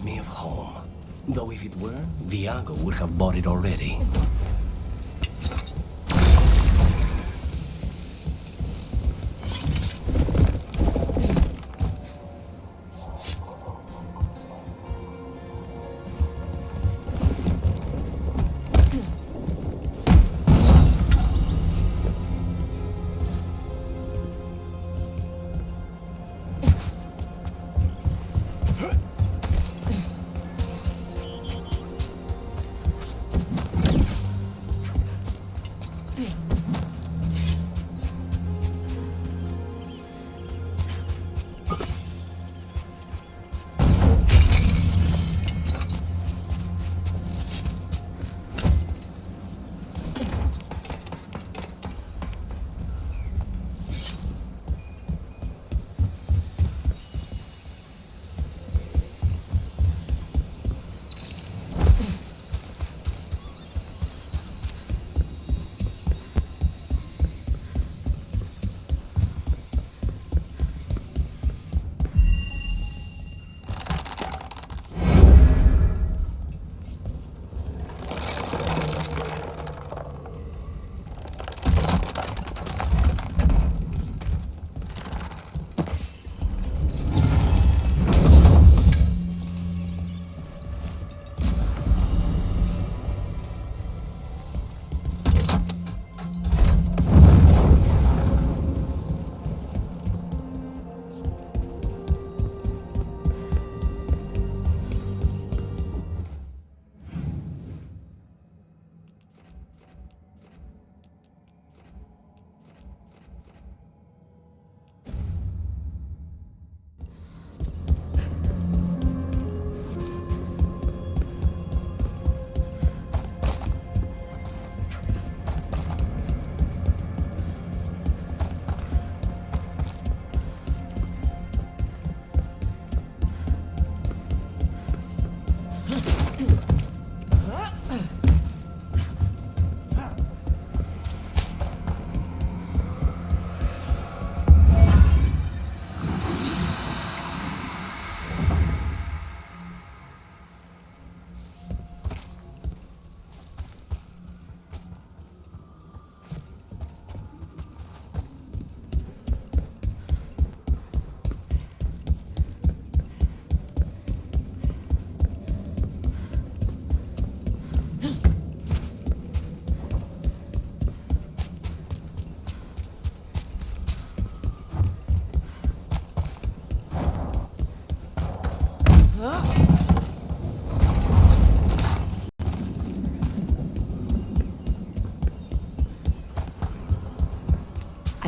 Me of home. Though if it were, Viago would have bought it already.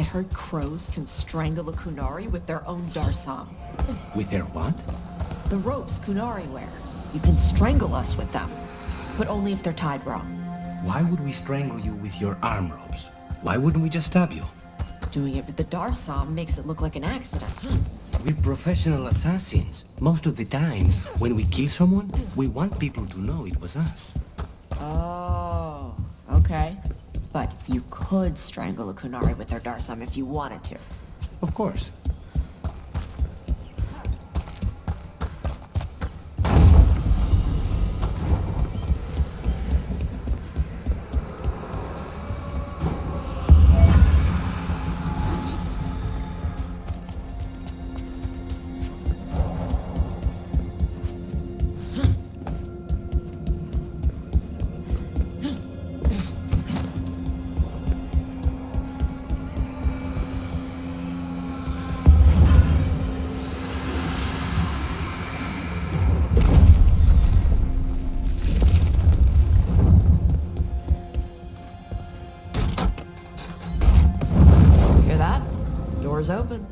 heard crows can strangle a Kunari with their own darsam. With their what? The ropes Kunari wear. You can strangle us with them, but only if they're tied wrong. Why would we strangle you with your arm ropes? Why wouldn't we just stab you? Doing it with the darsam makes it look like an accident. We're professional assassins. Most of the time, when we kill someone, we want people to know it was us. Oh, okay. But you could strangle a Kunari with their darsam if you wanted to. Of course. Doors open.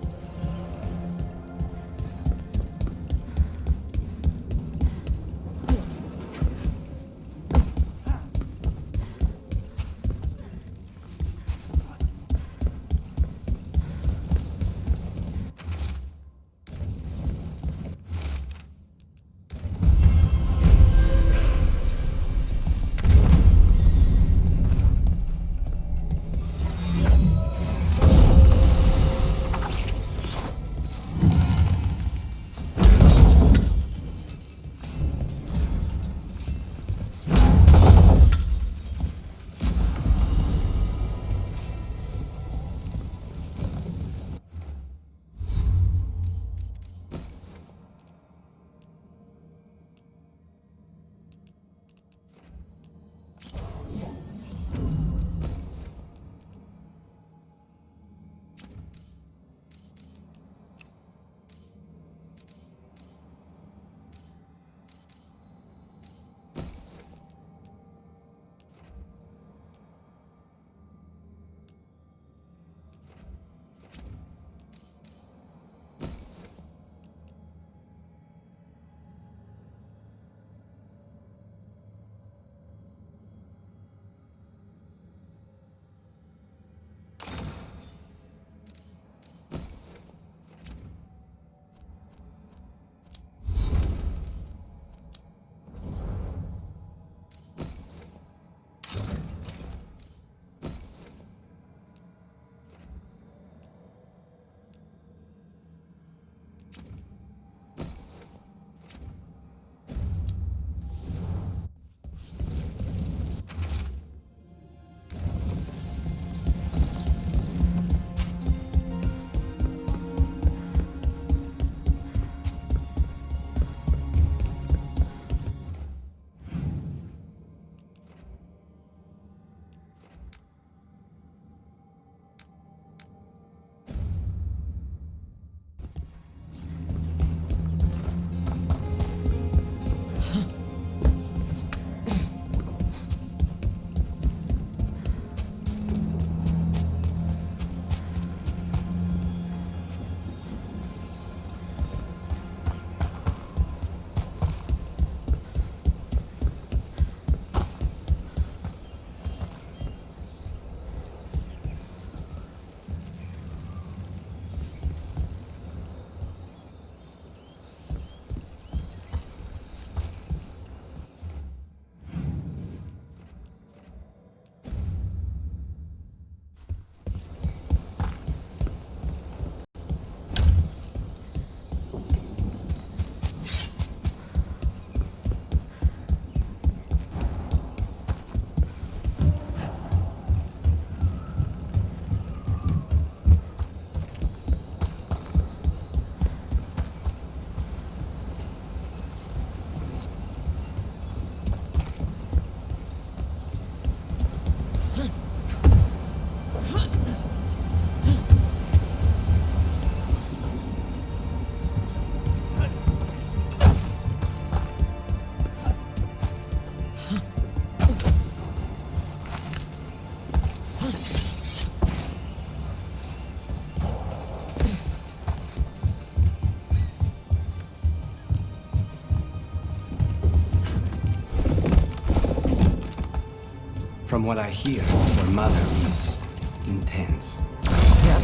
From what I hear, your mother is intense. Yep.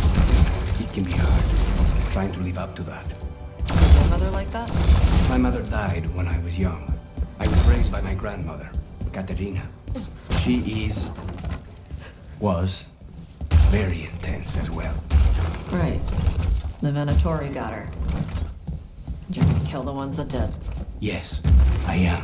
It can be hard, trying to live up to that. Is your mother like that? My mother died when I was young. I was raised by my grandmother, Katerina. She was very intense as well. Right. The Venatori got her. You're gonna kill the ones that did. Yes, I am.